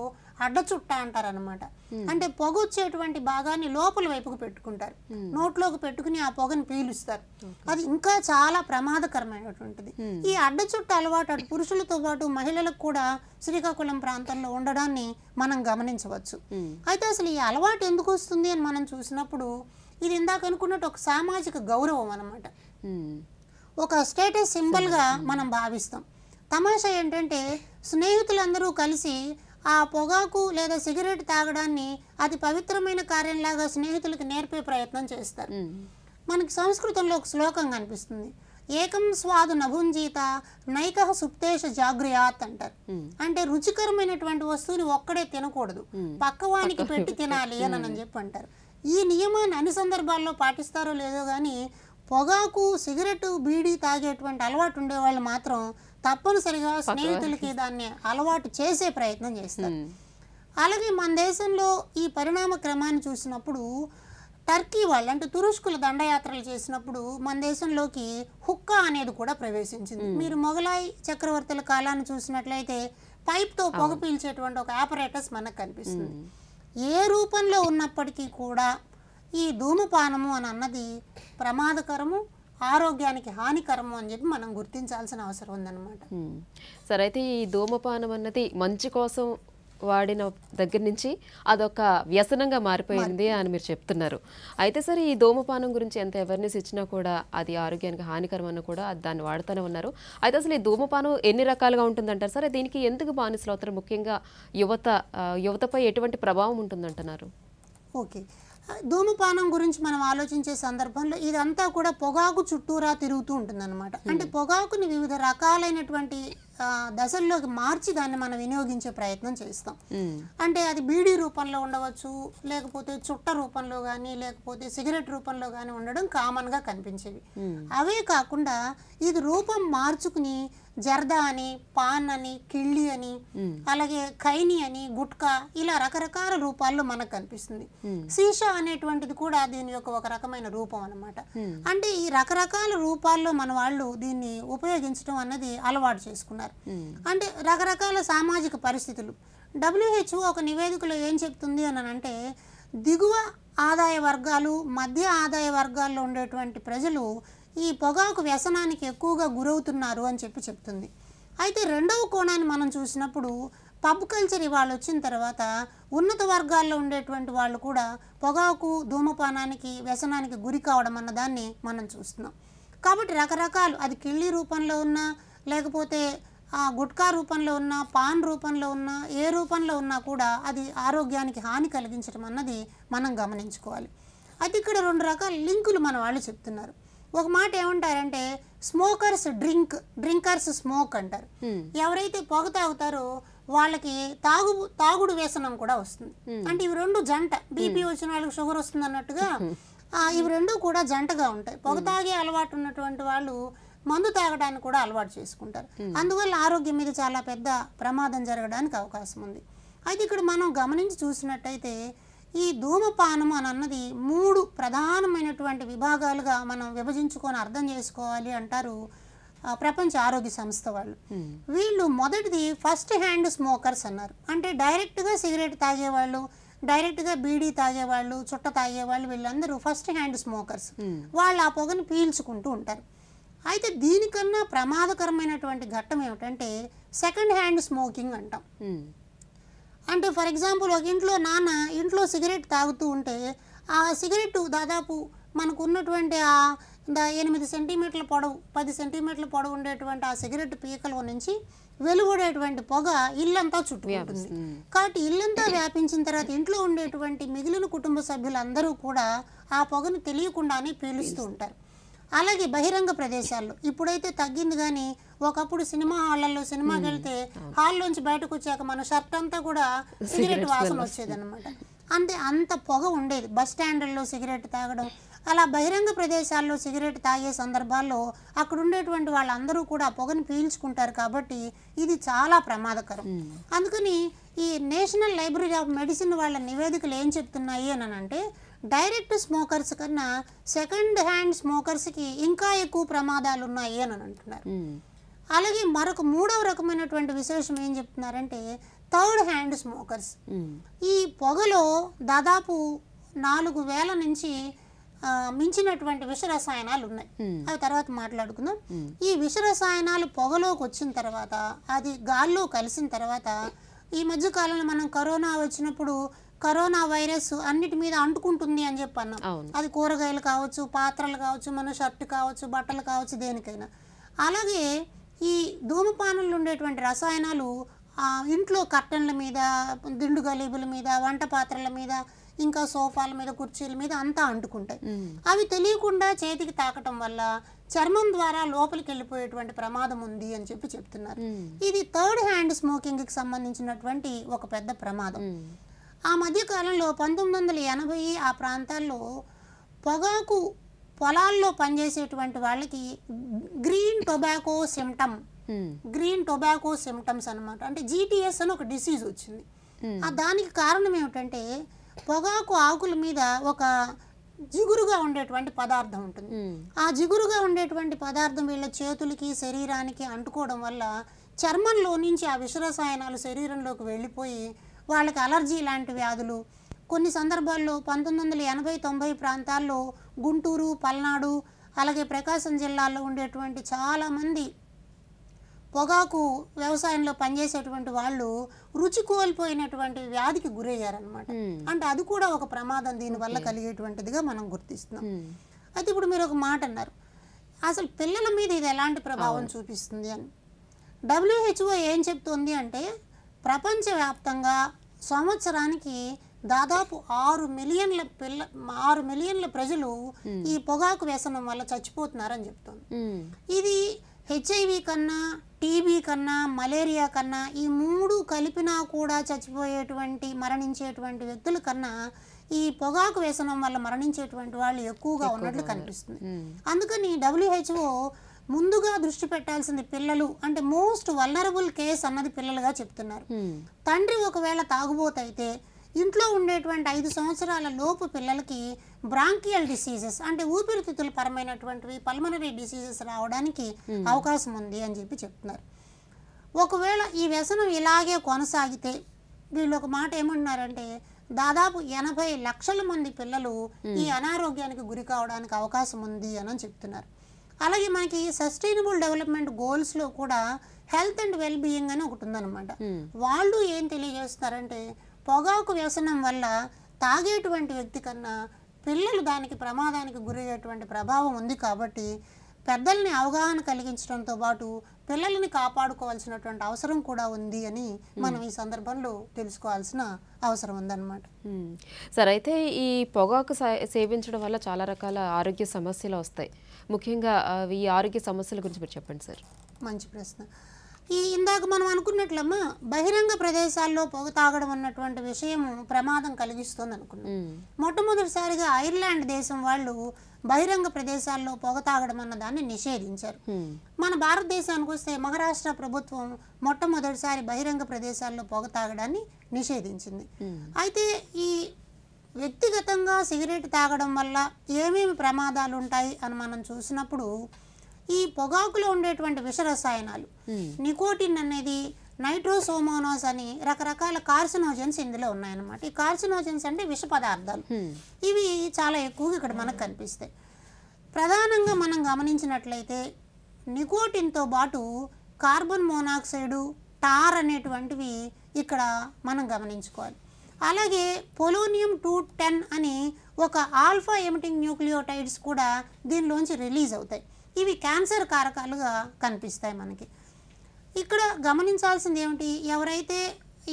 అడ్డచుట్ట అంటారనమాట. అంటే పొగ వచ్చేటువంటి భాగాన్ని లోపల వైపుకు పెట్టుకుంటారు, నోట్లోకి పెట్టుకుని ఆ పొగని పీలుస్తారు. అది ఇంకా చాలా ప్రమాదకరమైనటువంటిది. ఈ అడ్డచుట్ట అలవాటు అటు పురుషులతో పాటు మహిళలకు కూడా శ్రీకాకుళం ప్రాంతంలో ఉండడాన్ని మనం గమనించవచ్చు. అయితే అసలు ఈ అలవాటు ఎందుకు వస్తుంది అని మనం చూసినప్పుడు ఇది ఇందాక అనుకున్నట్టు ఒక సామాజిక గౌరవం అన్నమాట, ఒక స్టేటస్ సింబల్గా మనం భావిస్తాం. తమాషా ఏంటంటే స్నేహితులందరూ కలిసి ఆ పొగాకు లేదా సిగరెట్ తాగడాన్ని అతి పవిత్రమైన కార్యంలాగా స్నేహితులకు నేర్పే ప్రయత్నం చేస్తారు. మనకి సంస్కృతంలో ఒక శ్లోకం కనిపిస్తుంది, ఏకం స్వాదు నభుంజీత నైకహ సుప్తేష జాగ్రయాత్ అంటారు. అంటే రుచికరమైనటువంటి వస్తువుని ఒక్కడే తినకూడదు, పక్కవానికి పెట్టి తినాలి అని చెప్పి అంటారు. ఈ నియమాన్ని అన్ని సందర్భాల్లో పాటిస్తారో లేదో కానీ పొగాకు సిగరెట్ బీడీ తాగేటువంటి అలవాటు ఉండేవాళ్ళు మాత్రం తప్పనిసరిగా స్నేహితులకి దాన్ని అలవాటు చేసే ప్రయత్నం చేస్తారు. అలాగే మన దేశంలో ఈ పరిణామ క్రమాన్ని చూసినప్పుడు టర్కీ వాళ్ళు అంటే తురుష్కుల దండయాత్రలు చేసినప్పుడు మన దేశంలోకి హుక్కా అనేది కూడా ప్రవేశించింది. మీరు మొఘలాయి చక్రవర్తుల కాలాన్ని చూసినట్లయితే పైప్తో పొగ పీల్చేటువంటి ఒక ఆపరేటస్ మనకు కనిపిస్తుంది. ఏ రూపంలో ఉన్నప్పటికీ కూడా ఈ ధూమపానము అని అన్నది ప్రమాదకరము, ఆరోగ్యానికి హానికరము అని చెప్పి మనం గుర్తించాల్సిన అవసరం ఉందన్నమాట. సరే, అయితే ఈ ధూమపానం అన్నది మంచి కోసం వాడిన దగ్గర నుంచి అదొక వ్యసనంగా మారిపోయింది అని మీరు చెప్తున్నారు. అయితే సరే, ఈ ధూమపానం గురించి ఎంత అవేర్నెస్ ఇచ్చినా కూడా అది ఆరోగ్యానికి హానికరం అని కూడా దాన్ని వాడుతూనే ఉన్నారు. అయితే అసలు ఈ ధూమపానం ఎన్ని రకాలుగా ఉంటుందంటారు? సరే, దీనికి ఎందుకు బానిసలు అవుతారు? ముఖ్యంగా యువతపై ఎటువంటి ప్రభావం ఉంటుందంటున్నారు? ఓకే, ధూమపానం గురించి మనం ఆలోచించే సందర్భంలో ఇదంతా కూడా పొగాకు చుట్టూరా తిరుగుతూ ఉంటుందన్నమాట. అంటే పొగాకుని వివిధ రకాలైనటువంటి దశల్లోకి మార్చి దాన్ని మనం వినియోగించే ప్రయత్నం చేస్తాం. అంటే అది బీడీ రూపంలో ఉండవచ్చు, లేకపోతే చుట్ట రూపంలో కానీ, లేకపోతే సిగరెట్ రూపంలో కానీ ఉండడం కామన్గా కనిపించేవి. అవే కాకుండా ఇది రూపం మార్చుకుని జర్దా అని, పాన్ అని, కిళ్ళి అని, అలాగే ఖైని అని, గుట్కా, ఇలా రకరకాల రూపాల్లో మనకు కనిపిస్తుంది. సీషా అనేటువంటిది కూడా దీని యొక్క ఒక రకమైన రూపం అన్నమాట. అంటే ఈ రకరకాల రూపాల్లో మన వాళ్ళు దీన్ని ఉపయోగించడం అన్నది అలవాటు చేసుకున్నారు. అంటే రకరకాల సామాజిక పరిస్థితులు. WHO ఒక నివేదికలో ఏం చెప్తుంది అని అంటే దిగువ ఆదాయ వర్గాలు, మధ్య ఆదాయ వర్గాల్లో ఉండేటువంటి ప్రజలు ఈ పొగాకు వ్యసనానికి ఎక్కువగా గురవుతున్నారు అని చెప్తుంది. అయితే రెండవ కోణాన్ని మనం చూసినప్పుడు పబ్ కల్చర్ ఇవాళ వచ్చిన తర్వాత ఉన్నత వర్గాల్లో ఉండేటువంటి వాళ్ళు కూడా పొగాకు ధూమపానానికి వ్యసనానికి గురి కావడం అన్న దాన్ని మనం చూస్తున్నాం. కాబట్టి రకరకాలు, అది కిళ్ళి రూపంలో ఉన్నా, లేకపోతే గుట్కా రూపంలో ఉన్నా, పాన్ రూపంలో ఉన్నా, ఏ రూపంలో ఉన్నా కూడా అది ఆరోగ్యానికి హాని కలిగించడం అన్నది మనం గమనించుకోవాలి. అయితే ఇక్కడ రెండు రకాల లింకులు మన వాళ్ళు చెప్తున్నారు. ఒక మాట ఏమంటారంటే స్మోకర్స్ డ్రింకర్స్ స్మోక్ అంటారు. ఎవరైతే పొగ తాగుతారో వాళ్ళకి తాగుడు వ్యసనం కూడా వస్తుంది. అంటే ఇవి రెండు జంట, బీపీ వచ్చిన వాళ్ళకి షుగర్ వస్తుంది అన్నట్టుగా ఇవి రెండు కూడా జంటగా ఉంటాయి. పొగ తాగే అలవాటు ఉన్నటువంటి వాళ్ళు మందు తాగడానికి కూడా అలవాటు చేసుకుంటారు. అందువల్ల ఆరోగ్యం మీద చాలా పెద్ద ప్రమాదం జరగడానికి అవకాశం ఉంది. అయితే ఇక్కడ మనం గమనించి చూసినట్టయితే ఈ ధూమపానం అని అన్నది 3 ప్రధానమైనటువంటి విభాగాలుగా మనం విభజించుకొని అర్థం చేసుకోవాలి అంటారు ప్రపంచ ఆరోగ్య సంస్థ వాళ్ళు. వీళ్ళు మొదటిది ఫస్ట్ హ్యాండ్ స్మోకర్స్ అన్నారు. అంటే డైరెక్ట్గా సిగరెట్ తాగేవాళ్ళు, డైరెక్ట్గా బీడీ తాగేవాళ్ళు, చుట్ట తాగేవాళ్ళు, వీళ్ళందరూ ఫస్ట్ హ్యాండ్ స్మోకర్స్. వాళ్ళు ఆ పొగను పీల్చుకుంటూ ఉంటారు. అయితే దీనికన్నా ప్రమాదకరమైనటువంటి ఘట్టం ఏమిటంటే సెకండ్ హ్యాండ్ స్మోకింగ్ అంటాం. అంటే ఫర్ ఎగ్జాంపుల్ ఒక నాన్న ఇంట్లో సిగరెట్ తాగుతూ ఉంటే ఆ సిగరెట్ దాదాపు మనకు ఉన్నటువంటి 8 సెంటీమీటర్ల పొడవు, 10 సెంటీమీటర్ల పొడవు ఉండేటువంటి ఆ సిగరెట్ పీకలో నుంచి వెలువడేటువంటి పొగ ఇల్లంతా చుట్టుకుంటుంది. కాబట్టి ఇల్లంతా వ్యాపించిన తర్వాత ఇంట్లో ఉండేటువంటి మిగిలిన కుటుంబ సభ్యులందరూ కూడా ఆ పొగను తెలియకుండానే పీలుస్తూ ఉంటారు. అలాగే బహిరంగ ప్రదేశాల్లో ఇప్పుడైతే తగ్గింది, కానీ ఒకప్పుడు సినిమా హాళ్లలో సినిమాకి వెళ్తే హాల్లోంచి బయటకు వచ్చాక మన షర్ట్ అంతా కూడా సిగరెట్ వాసన వచ్చేదన్నమాట. అంత పొగ ఉండేది. బస్ స్టాండ్లలో సిగరెట్ తాగడం, అలా బహిరంగ ప్రదేశాల్లో సిగరెట్ తాగే సందర్భాల్లో అక్కడ ఉండేటువంటి వాళ్ళందరూ కూడా పొగను పీల్చుకుంటారు. కాబట్టి ఇది చాలా ప్రమాదకరం. అందుకని ఈ నేషనల్ లైబ్రరీ ఆఫ్ మెడిసిన్ వాళ్ళ నివేదికలు ఏం చెప్తున్నాయి అని అంటే డైరెక్ట్ స్మోకర్స్ కన్నా సెకండ్ హ్యాండ్ స్మోకర్స్కి ఇంకా ఎక్కువ ప్రమాదాలు ఉన్నాయి అని అంటున్నారు. అలాగే మరొక మూడవ రకమైనటువంటి విశేషం ఏం చెప్తున్నారంటే థర్డ్ హ్యాండ్ స్మోకర్స్. ఈ పొగలో దాదాపు 4000 నుంచి మించినటువంటి విష రసాయనాలు ఉన్నాయి. అవి తర్వాత మాట్లాడుకుందాం. ఈ విష రసాయనాలు పొగలోకి వచ్చిన తర్వాత అది గాల్లో కలిసిన తర్వాత ఈ మధ్య కాలంలో మనం కరోనా వచ్చినప్పుడు కరోనా వైరస్ అన్నిటి మీద అంటుకుంటుంది అని చెప్పి అన్నాం. అది కూరగాయలు కావచ్చు, పాత్రలు కావచ్చు, మన షర్ట్ కావచ్చు, బట్టలు కావచ్చు, దేనికైనా. అలాగే ఈ ధూమపానంలో ఉండేటువంటి రసాయనాలు ఇంట్లో కర్టన్ల మీద, దిండు గలీబుల మీద, వంట పాత్రల మీద, ఇంకా సోఫాల మీద, కుర్చీల మీద అంతా అంటుకుంటాయి. అవి తెలియకుండా చేతికి తాకటం వల్ల చర్మం ద్వారా లోపలికి వెళ్ళిపోయేటువంటి ప్రమాదం ఉంది అని చెప్పి చెప్తున్నారు. ఇది థర్డ్ హ్యాండ్ స్మోకింగ్కి సంబంధించినటువంటి ఒక పెద్ద ప్రమాదం. ఆ మధ్యకాలంలో 1980 ఆ ప్రాంతాల్లో పొగాకు పొలాల్లో పనిచేసేటువంటి వాళ్ళకి గ్రీన్ టొబాకో సిమ్టమ్స్ అనమాట. అంటే GTS అని ఒక డిసీజ్ వచ్చింది. దానికి కారణం ఏమిటంటే పొగాకు ఆకుల మీద ఒక జిగురుగా ఉండేటువంటి పదార్థం ఉంటుంది. ఆ జిగురుగా ఉండేటువంటి పదార్థం వీళ్ళ చేతులకి, శరీరానికి అంటుకోవడం వల్ల చర్మంలో నుంచి ఆ విషరసాయనాలు శరీరంలోకి వెళ్ళిపోయి వాళ్ళకి అలర్జీ లాంటి వ్యాధులు, కొన్ని సందర్భాల్లో 1980-90 ప్రాంతాల్లో గుంటూరు, పల్నాడు, అలాగే ప్రకాశం జిల్లాల్లో ఉండేటువంటి చాలామంది పొగాకు వ్యవసాయంలో పనిచేసేటువంటి వాళ్ళు రుచి కోల్పోయినటువంటి వ్యాధికి గురయ్యారనమాట. అంటే అది కూడా ఒక ప్రమాదం దీనివల్ల కలిగేటువంటిదిగా మనం గుర్తిస్తున్నాం. అయితే ఇప్పుడు మీరు ఒక మాట అన్నారు, అసలు పిల్లల మీద ఇది ఎలాంటి ప్రభావం చూపిస్తుంది అని. WHO ఏం చెప్తుంది అంటే ప్రపంచవ్యాప్తంగా సంవత్సరానికి దాదాపు 6 మిలియన్ల ప్రజలు ఈ పొగాకు వ్యసనం వల్ల చచ్చిపోతున్నారని చెప్తుంది. ఇది HIV కన్నా, TB కన్నా, మలేరియా కన్నా ఈ 3 కలిపినా కూడా మరణించేటువంటి వ్యక్తుల కన్నా ఈ పొగాకు వ్యసనం వల్ల మరణించేటువంటి వాళ్ళు ఎక్కువగా ఉన్నట్లు కనిపిస్తుంది. అందుకని WHO ముందుగా దృష్టి పెట్టాల్సింది పిల్లలు, అంటే మోస్ట్ వల్నరబుల్ కేస్ అన్నది పిల్లలుగా చెప్తున్నారు. తండ్రి ఒకవేళ తాగుబోతైతే ఇంట్లో ఉండేటువంటి 5 సంవత్సరాల లోపు పిల్లలకి బ్రాంకియల్ డిసీజెస్ అంటే ఊపిరితిత్తుల పరమైనటువంటివి పల్మనరీ డిసీజెస్ రావడానికి అవకాశం ఉంది అని చెప్పి చెప్తున్నారు. ఒకవేళ ఈ వ్యసనం ఇలాగే కొనసాగితే వీళ్ళు ఒక మాట ఏమంటున్నారంటే దాదాపు 80 లక్షల మంది పిల్లలు ఈ అనారోగ్యానికి గురి కావడానికి అవకాశం ఉంది అని చెప్తున్నారు. అలాగే మనకి సస్టైనబుల్ డెవలప్మెంట్ గోల్స్లో కూడా హెల్త్ అండ్ వెల్ బీయింగ్ అని ఒకటి ఉందన్నమాట. వాళ్ళు ఏం తెలియజేస్తున్నారంటే పొగాకు వ్యసనం వల్ల తాగేటువంటి వ్యక్తి కన్నా పిల్లలు దానికి ప్రమాదానికి గురయ్యేటువంటి ప్రభావం ఉంది. కాబట్టి పెద్దల్ని అవగాహన కలిగించడంతో పాటు పిల్లల్ని కాపాడుకోవాల్సినటువంటి అవసరం కూడా ఉంది అని మనం ఈ సందర్భంలో తెలుసుకోవాల్సిన అవసరం ఉందన్నమాట. సరే, అయితే ఈ పొగాకు సేవించడం వల్ల చాలా రకాల ఆరోగ్య సమస్యలు వస్తాయి. ముఖ్యంగా ఈ ఆరోగ్య సమస్యల గురించి మీరు చెప్పండి సార్. మంచి ప్రశ్న. ఇందాక మనం అనుకున్నట్లమ్మా బహిరంగ ప్రదేశాల్లో పొగ తాగడం అన్నటువంటి విషయం ప్రమాదం కలిగిస్తుంది అనుకున్నాం. మొట్టమొదటిసారిగా ఐర్లాండ్ దేశం వాళ్ళు బహిరంగ ప్రదేశాల్లో పొగ తాగడం అన్న దాన్ని నిషేధించారు. మన భారతదేశానికి వస్తే మహారాష్ట్ర ప్రభుత్వం మొట్టమొదటిసారి బహిరంగ ప్రదేశాల్లో పొగ తాగడాన్ని నిషేధించింది. అయితే ఈ వ్యక్తిగతంగా సిగరెట్ తాగడం వల్ల ఏమేమి ప్రమాదాలు ఉంటాయి అని మనం చూసినప్పుడు ఈ పొగాకులో ఉండేటువంటి విష రసాయనాలు నికోటిన్ అనేది, నైట్రోసోమోనాస్ అని రకరకాల కార్సినోజన్స్ ఇందులో ఉన్నాయన్నమాట. ఈ కార్సినోజన్స్ అంటే విష పదార్థాలు. ఇవి చాలా ఎక్కువగా ఇక్కడ మనకు కనిపిస్తాయి. ప్రధానంగా మనం గమనించినట్లయితే నికోటిన్తో పాటు కార్బన్ మోనాక్సైడు, టార్ అనేటువంటివి ఇక్కడ మనం గమనించుకోవాలి. అలాగే పొలోనియం 210 అని ఒక ఆల్ఫా ఎమిటింగ్ న్యూక్లియోటైడ్స్ కూడా దీనిలోంచి రిలీజ్ అవుతాయి. ఇవి క్యాన్సర్ కారకాలుగా కనిపిస్తాయి మనకి. ఇక్కడ గమనించాల్సింది ఏమిటి, ఎవరైతే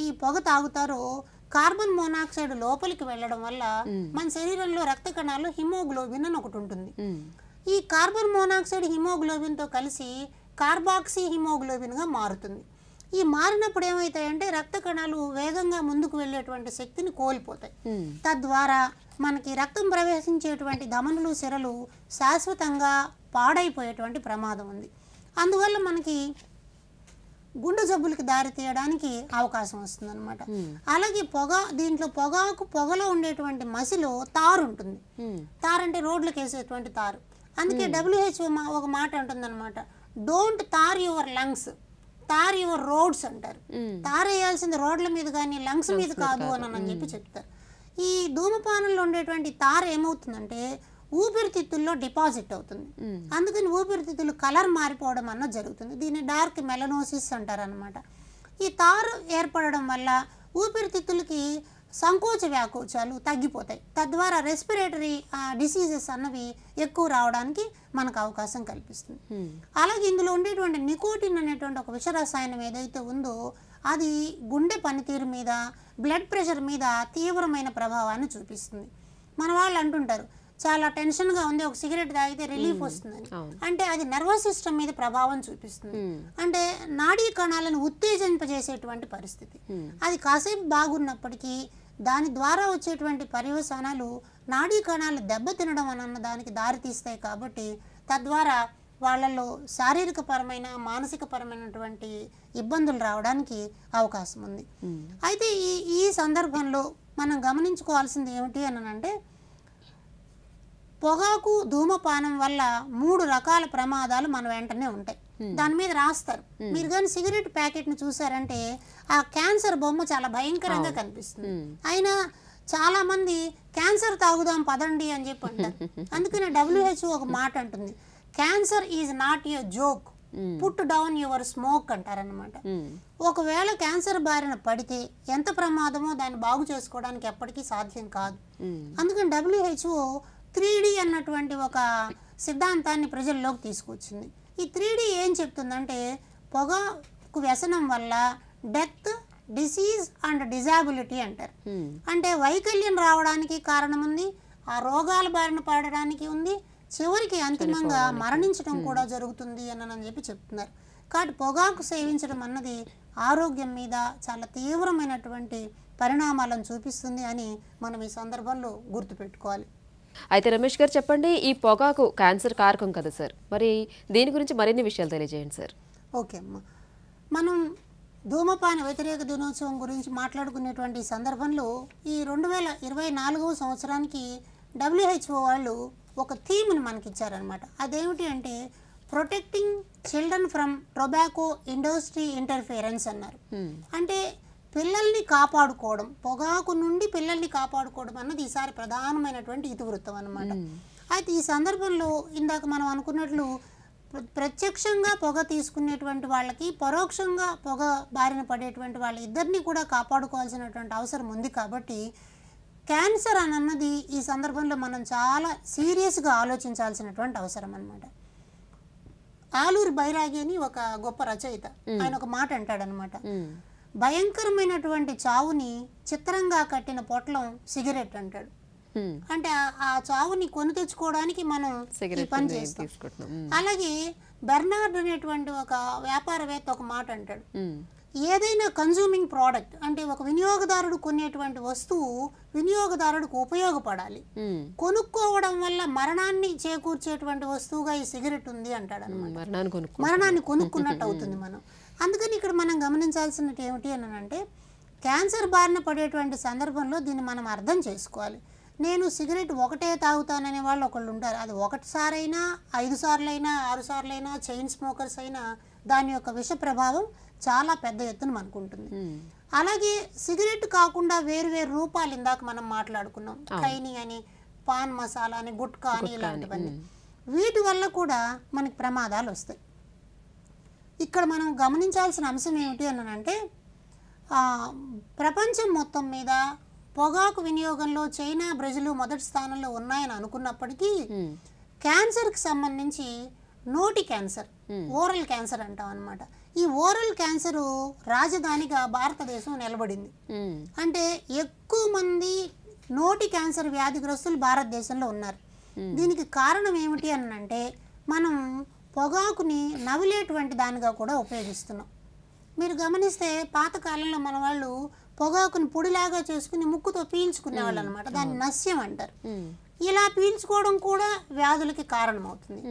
ఈ పొగ తాగుతారో కార్బన్ మోనాక్సైడ్ లోపలికి వెళ్ళడం వల్ల మన శరీరంలో రక్త కణాల్లో హిమోగ్లోబిన్ అని ఒకటి ఉంటుంది. ఈ కార్బన్ మోనాక్సైడ్ హిమోగ్లోబిన్తో కలిసి కార్బాక్సీ హిమోగ్లోబిన్గా మారుతుంది. ఈ మారినప్పుడు ఏమవుతాయంటే రక్త కణాలు వేగంగా ముందుకు వెళ్ళేటువంటి శక్తిని కోల్పోతాయి. తద్వారా మనకి రక్తం ప్రవేశించేటువంటి ధమనులు, సిరలు శాశ్వతంగా పాడైపోయేటువంటి ప్రమాదం ఉంది. అందువల్ల మనకి గుండె జబ్బులకి దారి తీయడానికి అవకాశం వస్తుందన్నమాట. అలాగే దీంట్లో పొగలో ఉండేటువంటి మసిలో తారు ఉంటుంది. తారు అంటే రోడ్లకు వేసేటువంటి తారు. అందుకే WHO ఒక మాట ఉంటుందన్నమాట, don't tar your lungs, tar your roads అంటారు. తారు వేయాల్సింది రోడ్ల మీద కానీ లంగ్స్ మీద కాదు అని చెప్పి చెప్తారు. ఈ ధూమపానంలో ఉండేటువంటి తారు ఏమవుతుందంటే ఊపిరితిత్తుల్లో డిపాజిట్ అవుతుంది. అందుకని ఊపిరితిత్తులు కలర్ మారిపోవడం అన్నది జరుగుతుంది. దీన్ని డార్క్ మెలనోసిస్ అంటారు అనమాట. ఈ తారు ఏర్పడడం వల్ల ఊపిరితిత్తులకి సంకోచ వ్యాకోచాలు తగ్గిపోతాయి. తద్వారా రెస్పిరేటరీ డిసీజెస్ అన్నవి ఎక్కువ రావడానికి మనకు అవకాశం కల్పిస్తుంది. అలాగే ఇందులో ఉండేటువంటి నికోటిన్ అనేటువంటి ఒక విషరసాయనం ఏదైతే ఉందో అది గుండె పనితీరు మీద, బ్లడ్ ప్రెషర్ మీద తీవ్రమైన ప్రభావాన్ని చూపిస్తుంది. మన వాళ్ళు అంటుంటారు చాలా టెన్షన్గా ఉంది, ఒక సిగరెట్ తాగితే రిలీఫ్ వస్తుందని. అంటే అది నర్వస్ సిస్టమ్ మీద ప్రభావం చూపిస్తుంది. అంటే నాడీ కణాలను ఉత్తేజింపజేసేటువంటి పరిస్థితి. అది కాసేపు బాగున్నప్పటికీ దాని ద్వారా వచ్చేటువంటి పర్యవసానాలు నాడీ కణాలు దెబ్బతినడం అన్న దానికి దారితీస్తాయి. కాబట్టి తద్వారా వాళ్ళల్లో శారీరక పరమైన, మానసిక పరమైనటువంటి ఇబ్బందులు రావడానికి అవకాశం ఉంది. అయితే ఈ సందర్భంలో మనం గమనించుకోవాల్సింది ఏమిటి అంటే పొగాకు ధూమపానం వల్ల 3 రకాల ప్రమాదాలు మన వెంటనే ఉంటాయి. దాని మీద రాస్తారు. మీరు కానీ సిగరెట్ ప్యాకెట్ని చూసారంటే ఆ క్యాన్సర్ బొమ్మ చాలా భయంకరంగా కనిపిస్తుంది. అయినా చాలా మంది క్యాన్సర్ తాగుదాం పదండి అని చెప్పి అంటారు. అందుకనే WHO ఒక మాట అంటుంది, cancer is not a joke, put down your smoke అంటారనమాట. ఒకవేళ క్యాన్సర్ బారిన పడితే ఎంత ప్రమాదమో దాన్ని బాగు చేసుకోవడానికి ఎప్పటికీ సాధ్యం కాదు. అందుకని WHO 3D అన్నటువంటి ఒక సిద్ధాంతాన్ని ప్రజల్లోకి తీసుకొచ్చింది. ఈ 3D ఏం చెప్తుందంటే పొగకు వ్యసనం వల్ల డెత్, డిసీజ్ అండ్ డిజాబిలిటీ అంటారు. అంటే వైకల్యం రావడానికి కారణం ఉంది, ఆ రోగాల బారిన పడడానికి ఉంది, చివరికి అంతిమంగా మరణించడం కూడా జరుగుతుంది అని చెప్పి చెప్తున్నారు. కాబట్టి పొగాకు సేవించడం అన్నది ఆరోగ్యం మీద చాలా తీవ్రమైనటువంటి పరిణామాలను చూపిస్తుంది అని మనం ఈ సందర్భంలో గుర్తుపెట్టుకోవాలి. అయితే రమేష్ గారు చెప్పండి, ఈ పొగాకు క్యాన్సర్ కారకం కదా సార్, మరి దీని గురించి మరిన్ని విషయాలు తెలియజేయండి సార్. ఓకే అమ్మా, మనం ధూమపాన వ్యతిరేక దినోత్సవం గురించి మాట్లాడుకునేటువంటి సందర్భంలో ఈ 2024వ సంవత్సరానికి WHO వాళ్ళు ఒక థీమ్ని మనకి ఇచ్చారనమాట. అదేమిటి అంటే protecting children from tobacco industry interference అన్నారు. అంటే పిల్లల్ని కాపాడుకోవడం, పొగాకు నుండి పిల్లల్ని కాపాడుకోవడం అన్నది ఈసారి ప్రధానమైనటువంటి ఇతివృత్తం అన్నమాట. అయితే ఈ సందర్భంలో ఇందాక మనం అనుకున్నట్లు ప్రత్యక్షంగా పొగ తీసుకునేటువంటి వాళ్ళకి, పరోక్షంగా పొగ బారిన పడేటువంటి వాళ్ళ ఇద్దరిని కూడా కాపాడుకోవాల్సినటువంటి అవసరం ఉంది. కాబట్టి క్యాన్సర్ అన్నది ఈ సందర్భంలో మనం చాలా సీరియస్గా ఆలోచించాల్సినటువంటి అవసరం అన్నమాట. ఆలూరి బైరాగి అని ఒక గొప్ప రచయిత, ఆయన ఒక మాట అంటాడనమాట, భయంకరమైనటువంటి చావుని చిత్రంగా కట్టిన పొట్లం సిగరెట్ అంటాడు. అంటే ఆ చావుని కొని తెచ్చుకోవడానికి మనం ఈ పని చేస్తాం. అలాగే బెర్నార్డ్ అనేటువంటి ఒక వ్యాపారవేత్త ఒక మాట అంటాడు, ఏదైనా కన్జ్యూమింగ్ ప్రోడక్ట్ అంటే ఒక వినియోగదారుడు కొనేటువంటి వస్తువు వినియోగదారుడికి ఉపయోగపడాలి. కొనుక్కోవడం వల్ల మరణాన్ని చేకూర్చేటువంటి వస్తువుగా ఈ సిగరెట్ ఉంది అంటాడు అనమాట. మరణాన్ని కొనుక్కున్నట్టు అవుతుంది మనం. అందుకని ఇక్కడ మనం గమనించాల్సినది ఏమిటి అంటే క్యాన్సర్ బారిన పడేటువంటి సందర్భంలో దీన్ని మనం అర్థం చేసుకోవాలి. నేను సిగరెట్ ఒకటే తాగుతాననే వాళ్ళు ఒకళ్ళు ఉంటారు. అది 1 సారైనా 5 సార్లైనా 6 సార్లైనా చైన్ స్మోకర్స్ అయినా దాని యొక్క విష ప్రభావం చాలా పెద్ద ఎత్తున మనకు ఉంటుంది. అలాగే సిగరెట్ కాకుండా వేరు వేరు రూపాలు ఇందాక మనం మాట్లాడుకున్నాం, ఖైనీ అని, పాన్ మసాలా అని, గుట్కా అని, ఇలాంటివన్నీ. వీటి వల్ల కూడా మనకి ప్రమాదాలు వస్తాయి. ఇక్కడ మనం గమనించాల్సిన అంశం ఏమిటి అంటే ప్రపంచం మొత్తం మీద పొగాకు వినియోగంలో చైనా, బ్రెజిల్ మొదటి స్థానంలో ఉన్నాయని అనుకున్నప్పటికీ క్యాన్సర్కి సంబంధించి నోటి క్యాన్సర్, ఓరల్ క్యాన్సర్ అంటాం అనమాట. ఈ ఓరల్ క్యాన్సర్ రాజధానిగా భారతదేశం నిలబడింది. అంటే ఎక్కువ మంది నోటి క్యాన్సర్ వ్యాధిగ్రస్తులు భారతదేశంలో ఉన్నారు. దీనికి కారణం ఏమిటి అంటే మనం పొగాకుని నవిలేటువంటి దానిగా కూడా ఉపయోగిస్తున్నాం. మీరు గమనిస్తే పాతకాలంలో మన వాళ్ళు పొగాకుని పొడిలాగా చేసుకుని ముక్కుతో పీల్చుకునేవాళ్ళు అనమాట. దాన్ని నస్యం అంటారు. ఇలా పీల్చుకోవడం కూడా వ్యాధులకి కారణమవుతుంది.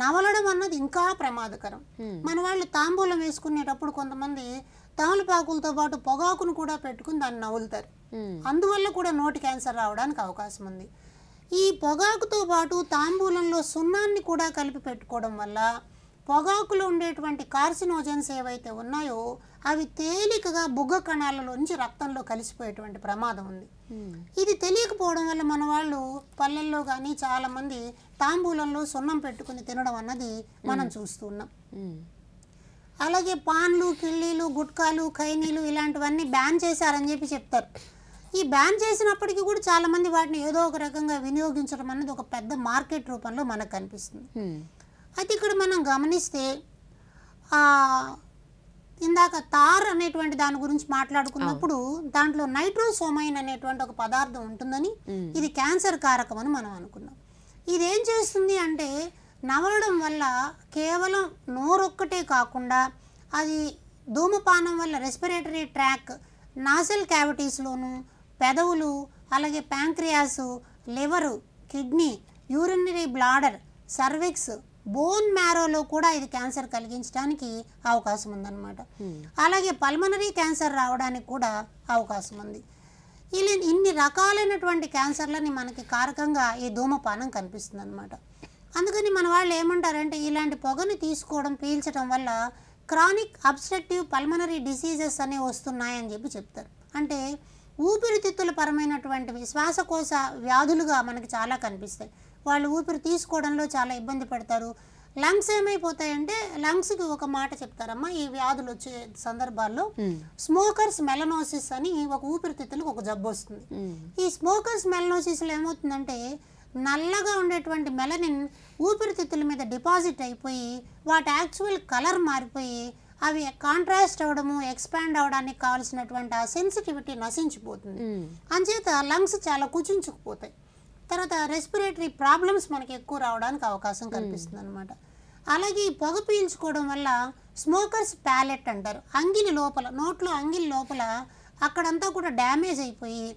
నవలడం అన్నది ఇంకా ప్రమాదకరం. మన వాళ్ళు తాంబూలం వేసుకునేటప్పుడు కొంతమంది తమలపాకులతో పాటు పొగాకును కూడా పెట్టుకుని దాన్ని నవ్వులుతారు. అందువల్ల కూడా నోటి క్యాన్సర్ రావడానికి అవకాశం ఉంది. ఈ పొగాకుతో పాటు తాంబూలంలో సున్నాన్ని కూడా కలిపి పెట్టుకోవడం వల్ల పొగాకులో ఉండేటువంటి కార్సినోజన్స్ ఏవైతే ఉన్నాయో అవి తేలికగా బుగ్గ కణాలలోంచి రక్తంలో కలిసిపోయేటువంటి ప్రమాదం ఉంది. ఇది తెలియకపోవడం వల్ల మన వాళ్ళు పల్లెల్లో కానీ చాలామంది తాంబూలంలో సున్నం పెట్టుకుని తినడం అన్నది మనం చూస్తున్నాం. అలాగే పాన్లు, కిళ్ళీలు, గుట్కాలు, ఖైనీలు ఇలాంటివన్నీ బ్యాన్ చేశారని చెప్పి చెప్తారు. ఈ బ్యాన్ చేసినప్పటికీ కూడా చాలామంది వాటిని ఏదో ఒక రకంగా వినియోగించడం అనేది ఒక పెద్ద మార్కెట్ రూపంలో మనకు కనిపిస్తుంది. అయితే ఇక్కడ మనం గమనిస్తే ఇందాక తార్ అనేటువంటి దాని గురించి మాట్లాడుకున్నప్పుడు దాంట్లో నైట్రోసోమైన్ అనేటువంటి ఒక పదార్థం ఉంటుందని, ఇది క్యాన్సర్ కారకం అని మనం అనుకున్నాం. ఇదేం చేస్తుంది అంటే నవలడం వల్ల కేవలం నోరొక్కటే కాకుండా అది ధూమపానం వల్ల రెస్పిరేటరీ ట్రాక్, నాసల్ క్యావిటీస్లోను, పెదవులు, అలాగే pancreas, liver, kidney, urinary bladder, cervix, bone మ్యారోలో కూడా ఇది క్యాన్సర్ కలిగించడానికి అవకాశం ఉందన్నమాట. అలాగే పల్మనరీ క్యాన్సర్ రావడానికి కూడా అవకాశం ఉంది. ఇలా ఇన్ని రకాలైనటువంటి క్యాన్సర్లని మనకి కారకంగా ఈ ధూమపానం కనిపిస్తుంది అనమాట. అందుకని మన వాళ్ళు ఏమంటారంటే ఇలాంటి పొగని తీసుకోవడం, పీల్చడం వల్ల క్రానిక్ అబ్స్ట్రక్టివ్ పల్మనరీ డిసీజెస్ అనేవి వస్తున్నాయని చెప్పి చెప్తారు. అంటే ఊపిరితిత్తుల పరమైనటువంటివి శ్వాసకోశ వ్యాధులుగా మనకి చాలా కనిపిస్తాయి. వాళ్ళు ఊపిరి తీసుకోవడంలో చాలా ఇబ్బంది పడతారు. లంగ్స్ ఏమైపోతాయంటే లంగ్స్కి ఒక మాట చెప్తారమ్మా ఈ వ్యాధులు వచ్చే సందర్భాల్లో, స్మోకర్స్ మెలనోసిస్ అని ఒక ఊపిరితిత్తులకు ఒక జబ్బు వస్తుంది. ఈ స్మోకర్స్ మెలనోసిస్లో ఏమవుతుందంటే నల్లగా ఉండేటువంటి మెలనిన్ ఊపిరితిత్తుల మీద డిపాజిట్ అయిపోయి వాటి యాక్చువల్ కలర్ మారిపోయి అవి కాంట్రాస్ట్ అవ్వడము, ఎక్స్పాండ్ అవ్వడానికి కావాల్సినటువంటి ఆ సెన్సిటివిటీ నశించిపోతుంది. అంచేత లంగ్స్ చాలా కుచించుకుపోతాయి. తర్వాత రెస్పిరేటరీ ప్రాబ్లమ్స్ మనకి ఎక్కువ రావడానికి అవకాశం కనిపిస్తుంది అనమాట. అలాగే ఈ పొగ పీల్చుకోవడం వల్ల స్మోకర్స్ ప్యాలెట్ అంటారు, అంగిలి లోపల, నోట్లో అంగిలి లోపల అక్కడంతా కూడా డ్యామేజ్ అయిపోయి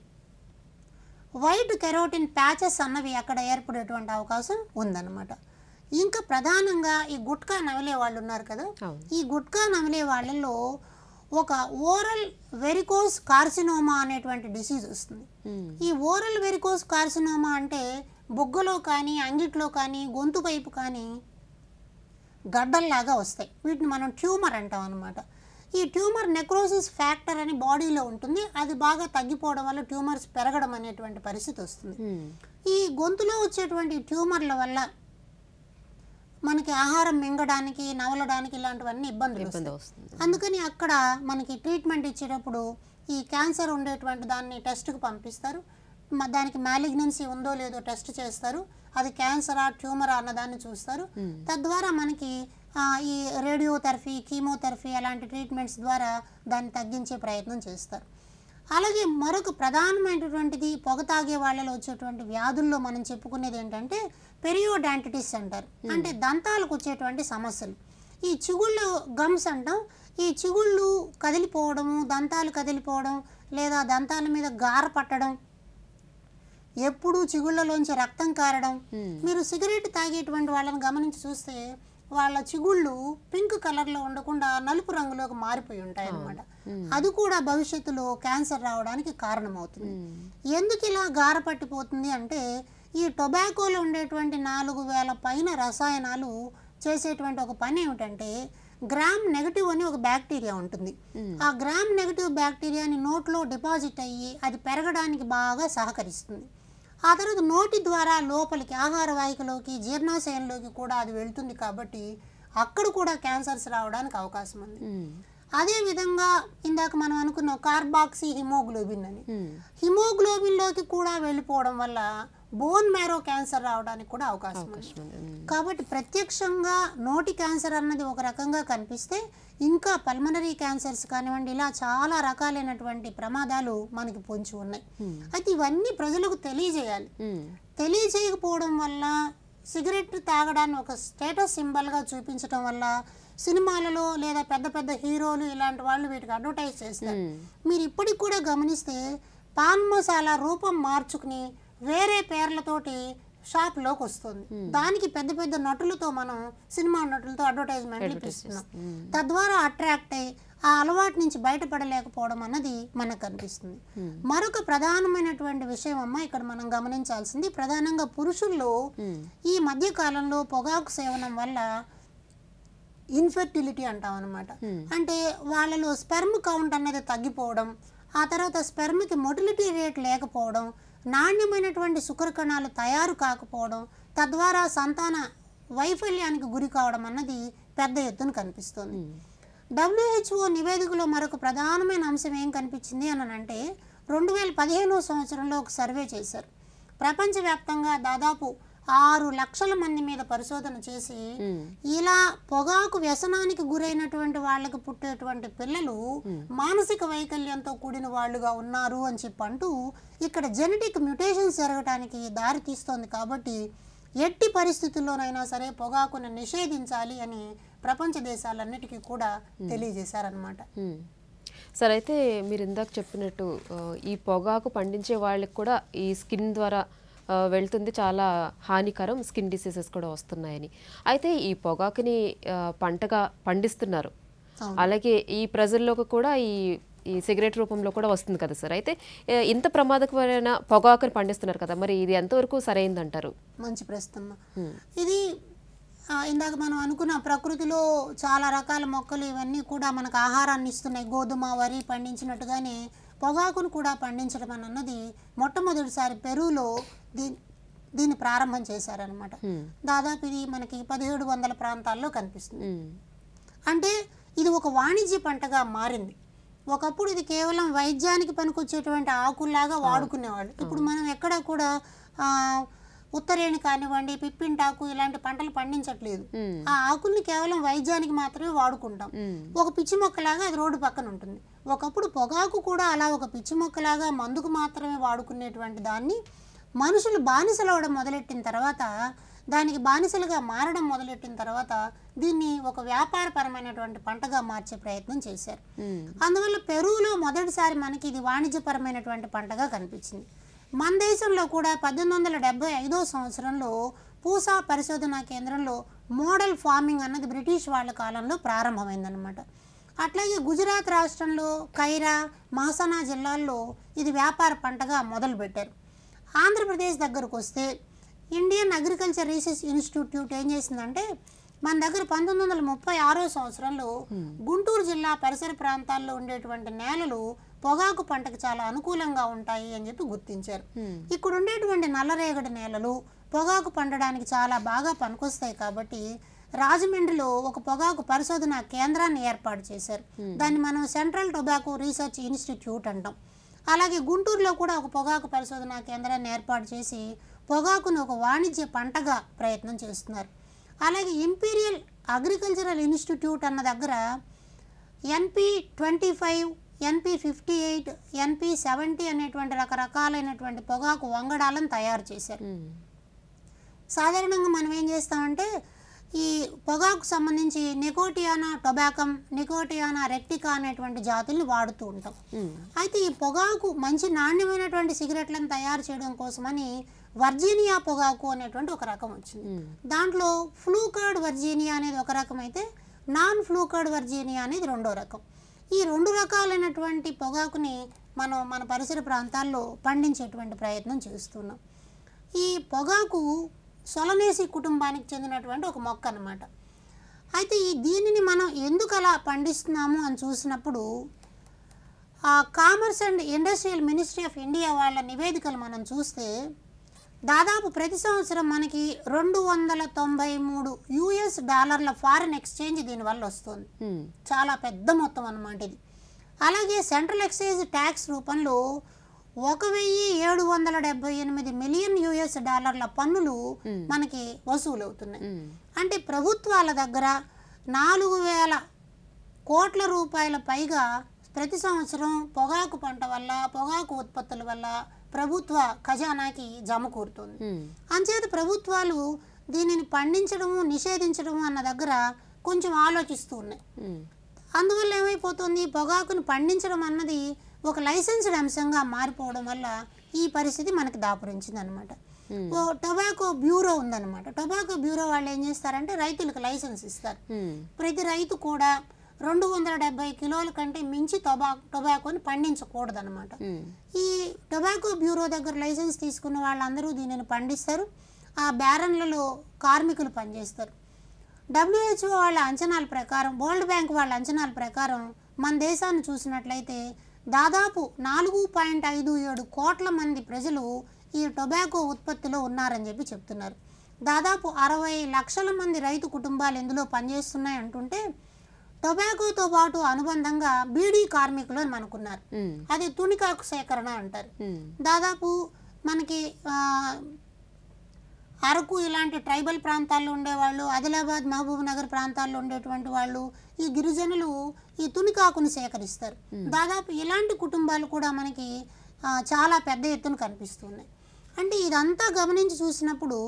వైట్ కెరోటిన్ ప్యాచెస్ అన్నవి అక్కడ ఏర్పడేటువంటి అవకాశం ఉందన్నమాట. ఇంకా ప్రధానంగా ఈ గుట్కా నమిలే వాళ్ళు ఉన్నారు కదా, ఈ గుట్కా నమిలే వాళ్ళలో ఒక ఓరల్ వెరికోస్ కార్సినోమా అనేటువంటి డిసీజ్ వస్తుంది. ఈ ఓరల్ వెరికోస్ కార్సినోమా అంటే బొగ్గలో కానీ, అంగిట్లో కానీ, గొంతు వైపు కానీ గడ్డల్లాగా వస్తాయి. వీటిని మనం ట్యూమర్ అంటాం అనమాట. ఈ ట్యూమర్ నెక్రోసిస్ ఫ్యాక్టర్ అని బాడీలో ఉంటుంది. అది బాగా తగ్గిపోవడం వల్ల ట్యూమర్స్ పెరగడం అనేటువంటి పరిస్థితి వస్తుంది. ఈ గొంతులో వచ్చేటువంటి ట్యూమర్ల వల్ల మనకి ఆహారం మింగడానికి, నవలడానికి ఇలాంటివన్నీ ఇబ్బందులు వస్తాయి. అందుకని అక్కడ మనకి ట్రీట్మెంట్ ఇచ్చేటప్పుడు ఈ క్యాన్సర్ ఉండేటువంటి దాన్ని టెస్ట్కి పంపిస్తారు. దానికి మ్యాలిగ్నెన్సీ ఉందో లేదో టెస్ట్ చేస్తారు. అది క్యాన్సరా ట్యూమరా అన్నదాన్ని చూస్తారు. తద్వారా మనకి ఈ రేడియోథెరపీ, కీమోథెరపీ అలాంటి ట్రీట్మెంట్స్ ద్వారా దాన్ని తగ్గించే ప్రయత్నం చేస్తారు. అలాగే మరొక ప్రధానమైనటువంటిది పొగ తాగే వాళ్ళలో వచ్చేటువంటి వ్యాధుల్లో మనం చెప్పుకునేది ఏంటంటే పెరియోడాంటిటిస్ అంటారు. అంటే దంతాలకు వచ్చేటువంటి సమస్యలు. ఈ చిగుళ్ళు గమ్స్ అంటాం. ఈ చిగుళ్ళు కదిలిపోవడము, దంతాలు కదిలిపోవడం, లేదా దంతాల మీద గార పట్టడం, ఎప్పుడూ చిగుళ్ళలోంచి రక్తం కారడం. మీరు సిగరెట్ తాగేటువంటి వాళ్ళని గమనించి చూస్తే వాళ్ళ చిగుళ్ళు పింక్ కలర్లో ఉండకుండా నలుపు రంగులోకి మారిపోయి ఉంటాయి అన్నమాట. అది కూడా భవిష్యత్తులో క్యాన్సర్ రావడానికి కారణమవుతుంది. ఎందుకు ఇలా గార పట్టిపోతుంది అంటే ఈ టొబాకోలో ఉండేటువంటి 4000 పైన రసాయనాలు చేసేటువంటి ఒక పని ఏమిటంటే గ్రామ్ నెగటివ్ అని ఒక బ్యాక్టీరియా ఉంటుంది. ఆ గ్రామ్ నెగటివ్ బ్యాక్టీరియాని నోట్లో డిపాజిట్ అయ్యి అది పెరగడానికి బాగా సహకరిస్తుంది. ఆ తర్వాత నోటి ద్వారా లోపలికి ఆహార వాహికలోకి, జీర్ణాశయంలోకి కూడా అది వెళ్తుంది. కాబట్టి అక్కడ కూడా క్యాన్సర్స్ రావడానికి అవకాశం ఉంది. అదేవిధంగా ఇందాక మనం అనుకున్న కార్బాక్సీ హిమోగ్లోబిన్ అని, హిమోగ్లోబిన్లోకి కూడా వెళ్ళిపోవడం వల్ల బోన్ మ్యారో క్యాన్సర్ రావడానికి కూడా అవకాశం ఉంది. కాబట్టి ప్రత్యక్షంగా నోటి క్యాన్సర్ అన్నది ఒక రకంగా కనిపిస్తే ఇంకా పల్మనరీ క్యాన్సర్స్ కానివ్వండి, ఇలా చాలా రకాలైనటువంటి ప్రమాదాలు మనకి పొంచి ఉన్నాయి. అయితే ఇవన్నీ ప్రజలకు తెలియజేయాలి. తెలియజేయకపోవడం వల్ల సిగరెట్ తాగడాన్ని ఒక స్టేటస్ సింబల్గా చూపించడం వల్ల సినిమాలలో లేదా పెద్ద పెద్ద హీరోలు ఇలాంటి వాళ్ళు వీటికి అడ్వర్టైజ్ చేస్తారు. మీరు ఇప్పటికి కూడా గమనిస్తే పాన్ మసాలా రూపం మార్చుకుని వేరే పేర్లతోటి షాప్లోకి వస్తుంది. దానికి పెద్ద పెద్ద నటులతో మనం సినిమా నటులతో అడ్వర్టైజ్మెంట్లు ఇస్తున్నాం. తద్వారా అట్రాక్ట్ అయ్యి ఆ అలవాటు నుంచి బయటపడలేకపోవడం అన్నది మనకు కనిపిస్తుంది. మరొక ప్రధానమైనటువంటి విషయం అమ్మ ఇక్కడ మనం గమనించాల్సింది, ప్రధానంగా పురుషుల్లో ఈ మధ్య కాలంలో పొగాకు సేవనం వల్ల ఇన్ఫెర్టిలిటీ అంటాం అనమాట. అంటే వాళ్ళలో స్పెర్మ్ కౌంట్ అనేది తగ్గిపోవడం, ఆ తర్వాత స్పెర్మ్కి మొటిలిటీ రేట్ లేకపోవడం, నాణ్యమైనటువంటి శుక్ర కణాలు తయారు కాకపోవడం, తద్వారా సంతాన వైఫల్యానికి గురి కావడం అన్నది పెద్ద ఎత్తున కనిపిస్తుంది. WHO నివేదికలో మరొక ప్రధానమైన అంశం ఏం కనిపించింది అని అంటే 2015 సంవత్సరంలో ఒక సర్వే చేశారు. ప్రపంచవ్యాప్తంగా దాదాపు 6 లక్షల మంది మీద పరిశోధన చేసి ఇలా పొగాకు వ్యసనానికి గురైనటువంటి వాళ్ళకి పుట్టేటువంటి పిల్లలు మానసిక వైకల్యంతో కూడిన వాళ్ళుగా ఉన్నారు అని చెప్పంటూ ఇక్కడ జెనెటిక్ మ్యుటేషన్స్ జరగడానికి దారి తీస్తోంది. కాబట్టి ఎట్టి పరిస్థితుల్లోనైనా సరే పొగాకును నిషేధించాలి అని ప్రపంచ దేశాలన్నిటికీ కూడా తెలియజేశారనమాట. సరే, అయితే మీరు ఇందాక చెప్పినట్టు ఈ పొగాకు పండించే వాళ్ళకి కూడా ఈ స్కిన్ ద్వారా వెళ్తుంది, చాలా హానికరం, స్కిన్ డిసీజెస్ కూడా వస్తున్నాయని. అయితే ఈ పొగాకుని పంటగా పండిస్తున్నారు, అలాగే ఈ ప్రజల్లోకి కూడా ఈ సిగరెట్ రూపంలో కూడా వస్తుంది కదా సార్. అయితే ఇంత ప్రమాదకరమైన పొగాకుని పండిస్తున్నారు కదా, మరి ఇది ఎంతవరకు సరైందంటారు? మంచి ప్రశ్న. ఇది ఇందాక మనం అనుకున్న ప్రకృతిలో చాలా రకాల మొక్కలు ఇవన్నీ కూడా మనకు ఆహారాన్ని ఇస్తున్నాయి. గోధుమ, వరి పండించినట్టుగానే పొగాకును కూడా పండించడం అన్నది మొట్టమొదటిసారి పెరూలో దీన్ని ప్రారంభం చేశారనమాట. దాదాపు ఇది మనకి 1700 ప్రాంతాల్లో కనిపిస్తుంది. అంటే ఇది ఒక వాణిజ్య పంటగా మారింది. ఒకప్పుడు ఇది కేవలం వైద్యానికి పనికొచ్చేటువంటి ఆకుల్లాగా వాడుకునేవాళ్ళు. ఇప్పుడు మనం ఎక్కడ కూడా ఉత్తరేణి కానివ్వండి, పిప్పింటాకు ఇలాంటి పంటలు పండించట్లేదు. ఆ ఆకుల్ని కేవలం వైద్యానికి మాత్రమే వాడుకుంటాం. ఒక పిచ్చి మొక్కలాగా అది రోడ్డు పక్కన ఉంటుంది. ఒకప్పుడు పొగాకు కూడా అలా ఒక పిచ్చి మొక్కలాగా మందుకు మాత్రమే వాడుకునేటువంటి దాన్ని మనుషులు బానిసలవడం మొదలెట్టిన తర్వాత, దానికి బానిసలుగా మారడం మొదలెట్టిన తర్వాత దీన్ని ఒక వ్యాపారపరమైనటువంటి పంటగా మార్చే ప్రయత్నం చేశారు. అందువల్ల పెరూలో మొదటిసారి మనకి ఇది వాణిజ్యపరమైనటువంటి పంటగా కనిపించింది. మన దేశంలో కూడా 1875 సంవత్సరంలో పూసా పరిశోధనా కేంద్రంలో మోడల్ ఫార్మింగ్ అన్నది బ్రిటిష్ వాళ్ళ కాలంలో ప్రారంభమైందనమాట. అట్లాగే గుజరాత్ రాష్ట్రంలో కైరా, మహసనా జిల్లాల్లో ఇది వ్యాపార పంటగా మొదలుపెట్టారు. ఆంధ్రప్రదేశ్ దగ్గరకు వస్తే ఇండియన్ అగ్రికల్చర్ రీసెర్చ్ ఇన్స్టిట్యూట్ ఏం చేసిందంటే మన దగ్గర 1936 సంవత్సరంలో గుంటూరు జిల్లా పరిసర ప్రాంతాల్లో ఉండేటువంటి నేలలు పొగాకు పంటకు చాలా అనుకూలంగా ఉంటాయి అని చెప్పి గుర్తించారు. ఇక్కడ ఉండేటువంటి నల్లరేగడి నేలలు పొగాకు పండడానికి చాలా బాగా పనికొస్తాయి కాబట్టి రాజమండ్రిలో ఒక పొగాకు పరిశోధన కేంద్రాన్ని ఏర్పాటు చేశారు. దాన్ని మనం సెంట్రల్ టొబాకో రీసెర్చ్ ఇన్స్టిట్యూట్ అంటాం. అలాగే గుంటూరులో కూడా ఒక పొగాకు పరిశోధన కేంద్రాన్ని ఏర్పాటు చేసి పొగాకును ఒక వాణిజ్య పంటగా ప్రయత్నం చేస్తున్నారు. అలాగే ఇంపీరియల్ అగ్రికల్చరల్ ఇన్స్టిట్యూట్ అన్న దగ్గర NP25, NP58, NP70 అనేటువంటి రకరకాలైనటువంటి పొగాకు వంగడాలను తయారు చేశారు. సాధారణంగా మనం ఏం చేస్తామంటే ఈ పొగాకు సంబంధించి నికోటియానా టొబాకం, నికోటియానా రెక్టికా అనేటువంటి జాతుల్ని వాడుతూ ఉంటాం. అయితే ఈ పొగాకు మంచి నాణ్యమైనటువంటి సిగరెట్లను తయారు చేయడం కోసమని వర్జీనియా పొగాకు అనేటువంటి ఒక రకం వచ్చింది. దాంట్లో ఫ్లూకర్డ్ వర్జీనియా అనేది ఒక రకం అయితే నాన్ ఫ్లూకర్డ్ వర్జీనియా అనేది రెండో రకం. ఈ రెండు రకాలైనటువంటి పొగాకుని మనం మన పరిసర ప్రాంతాల్లో పండించేటువంటి ప్రయత్నం చేస్తున్నాం. ఈ పొగాకు సొలనేసి కుటుంబానికి చెందినటువంటి ఒక మొక్క అన్నమాట. అయితే దీనిని మనం ఎందుకు అలా పండిస్తున్నాము అని చూసినప్పుడు commerce and industrial ministry of India వాళ్ళ నివేదికలు మనం చూస్తే దాదాపు ప్రతి సంవత్సరం మనకి $293 ఫారిన్ ఎక్స్చేంజ్ దీనివల్ల వస్తుంది. చాలా పెద్ద మొత్తం అన్నమాట ఇది. అలాగే సెంట్రల్ ఎక్సైజ్ ట్యాక్స్ రూపంలో $1,778 మిలియన్ పన్నులు మనకి వసూలవుతున్నాయి. అంటే ప్రభుత్వాల దగ్గర 4,000 కోట్ల రూపాయల పైగా ప్రతి సంవత్సరం పొగాకు పంట వల్ల, పొగాకు ఉత్పత్తుల వల్ల ప్రభుత్వ ఖజానాకి జమ కూరుతుంది. అంచేత ప్రభుత్వాలు దీనిని పండించడము, నిషేధించడము అన్న దగ్గర కొంచెం ఆలోచిస్తూ ఉన్నాయి. అందువల్ల ఏమైపోతుంది, పొగాకును పండించడం అన్నది ఒక లైసెన్స్డ్ అంశంగా మారిపోవడం వల్ల ఈ పరిస్థితి మనకి దాపురించింది అనమాట. టొబాకో బ్యూరో ఉందన్నమాట. టొబాకో బ్యూరో వాళ్ళు ఏం చేస్తారంటే రైతులకు లైసెన్స్ ఇస్తారు. ప్రతి రైతు కూడా 270 కిలోల కంటే మించి టొబాకోని పండించకూడదు అనమాట. ఈ టొబాకో బ్యూరో దగ్గర లైసెన్స్ తీసుకున్న వాళ్ళందరూ దీనిని పండిస్తారు. ఆ బ్యారన్లలో కార్మికులు పనిచేస్తారు. WHO వాళ్ళ అంచనాల ప్రకారం, వరల్డ్ బ్యాంక్ వాళ్ళ అంచనాల ప్రకారం మన దేశాన్ని చూసినట్లయితే దాదాపు 4.57 కోట్ల మంది ప్రజలు ఈ టొబాకో ఉత్పత్తిలో ఉన్నారని చెప్పి చెప్తున్నారు. దాదాపు 60 లక్షల మంది రైతు కుటుంబాలు ఇందులో పనిచేస్తున్నాయి అంటుంటే, టొబాకోతో పాటు అనుబంధంగా బీడీ కార్మికులు అని మనకున్నారు. అది తునికాకు సేకరణ అంటారు. దాదాపు మనకి అరకు ఇలాంటి ట్రైబల్ ప్రాంతాల్లో ఉండేవాళ్ళు, ఆదిలాబాద్ మహబూబ్ నగర్ ప్రాంతాల్లో ఉండేటువంటి వాళ్ళు, ఈ గిరిజనులు ఈ తునికాకుని సేకరిస్తారు. దాదాపు ఇలాంటి కుటుంబాలు కూడా మనకి చాలా పెద్ద ఎత్తున కనిపిస్తున్నాయి. అంటే ఇదంతా గమనించి చూసినప్పుడు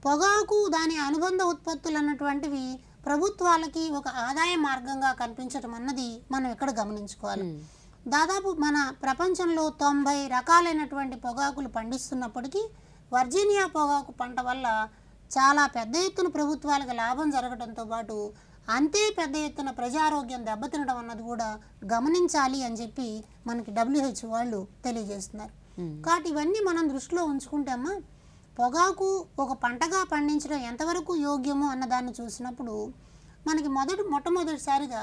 పొగాకు దాని అనుబంధ ఉత్పత్తులు అన్నటువంటివి ప్రభుత్వాలకి ఒక ఆదాయ మార్గంగా కనిపించడం అన్నది మనం ఇక్కడ గమనించుకోవాలి. దాదాపు మన ప్రపంచంలో 90 రకాలైనటువంటి పొగాకులు పండిస్తున్నప్పటికీ వర్జీనియా పొగాకు పంట వల్ల చాలా పెద్ద ఎత్తున ప్రభుత్వాలకు లాభం జరగడంతో పాటు అంతే పెద్ద ఎత్తున ప్రజారోగ్యం దెబ్బతినడం అన్నది కూడా గమనించాలి అని చెప్పి మనకి WHO వాళ్ళు తెలియజేస్తున్నారు. కాబట్టి ఇవన్నీ మనం దృష్టిలో ఉంచుకుంటామా, పొగాకు ఒక పంటగా పండించడం ఎంతవరకు యోగ్యమో అన్నదాన్ని చూసినప్పుడు మనకి మొట్టమొదటిసారిగా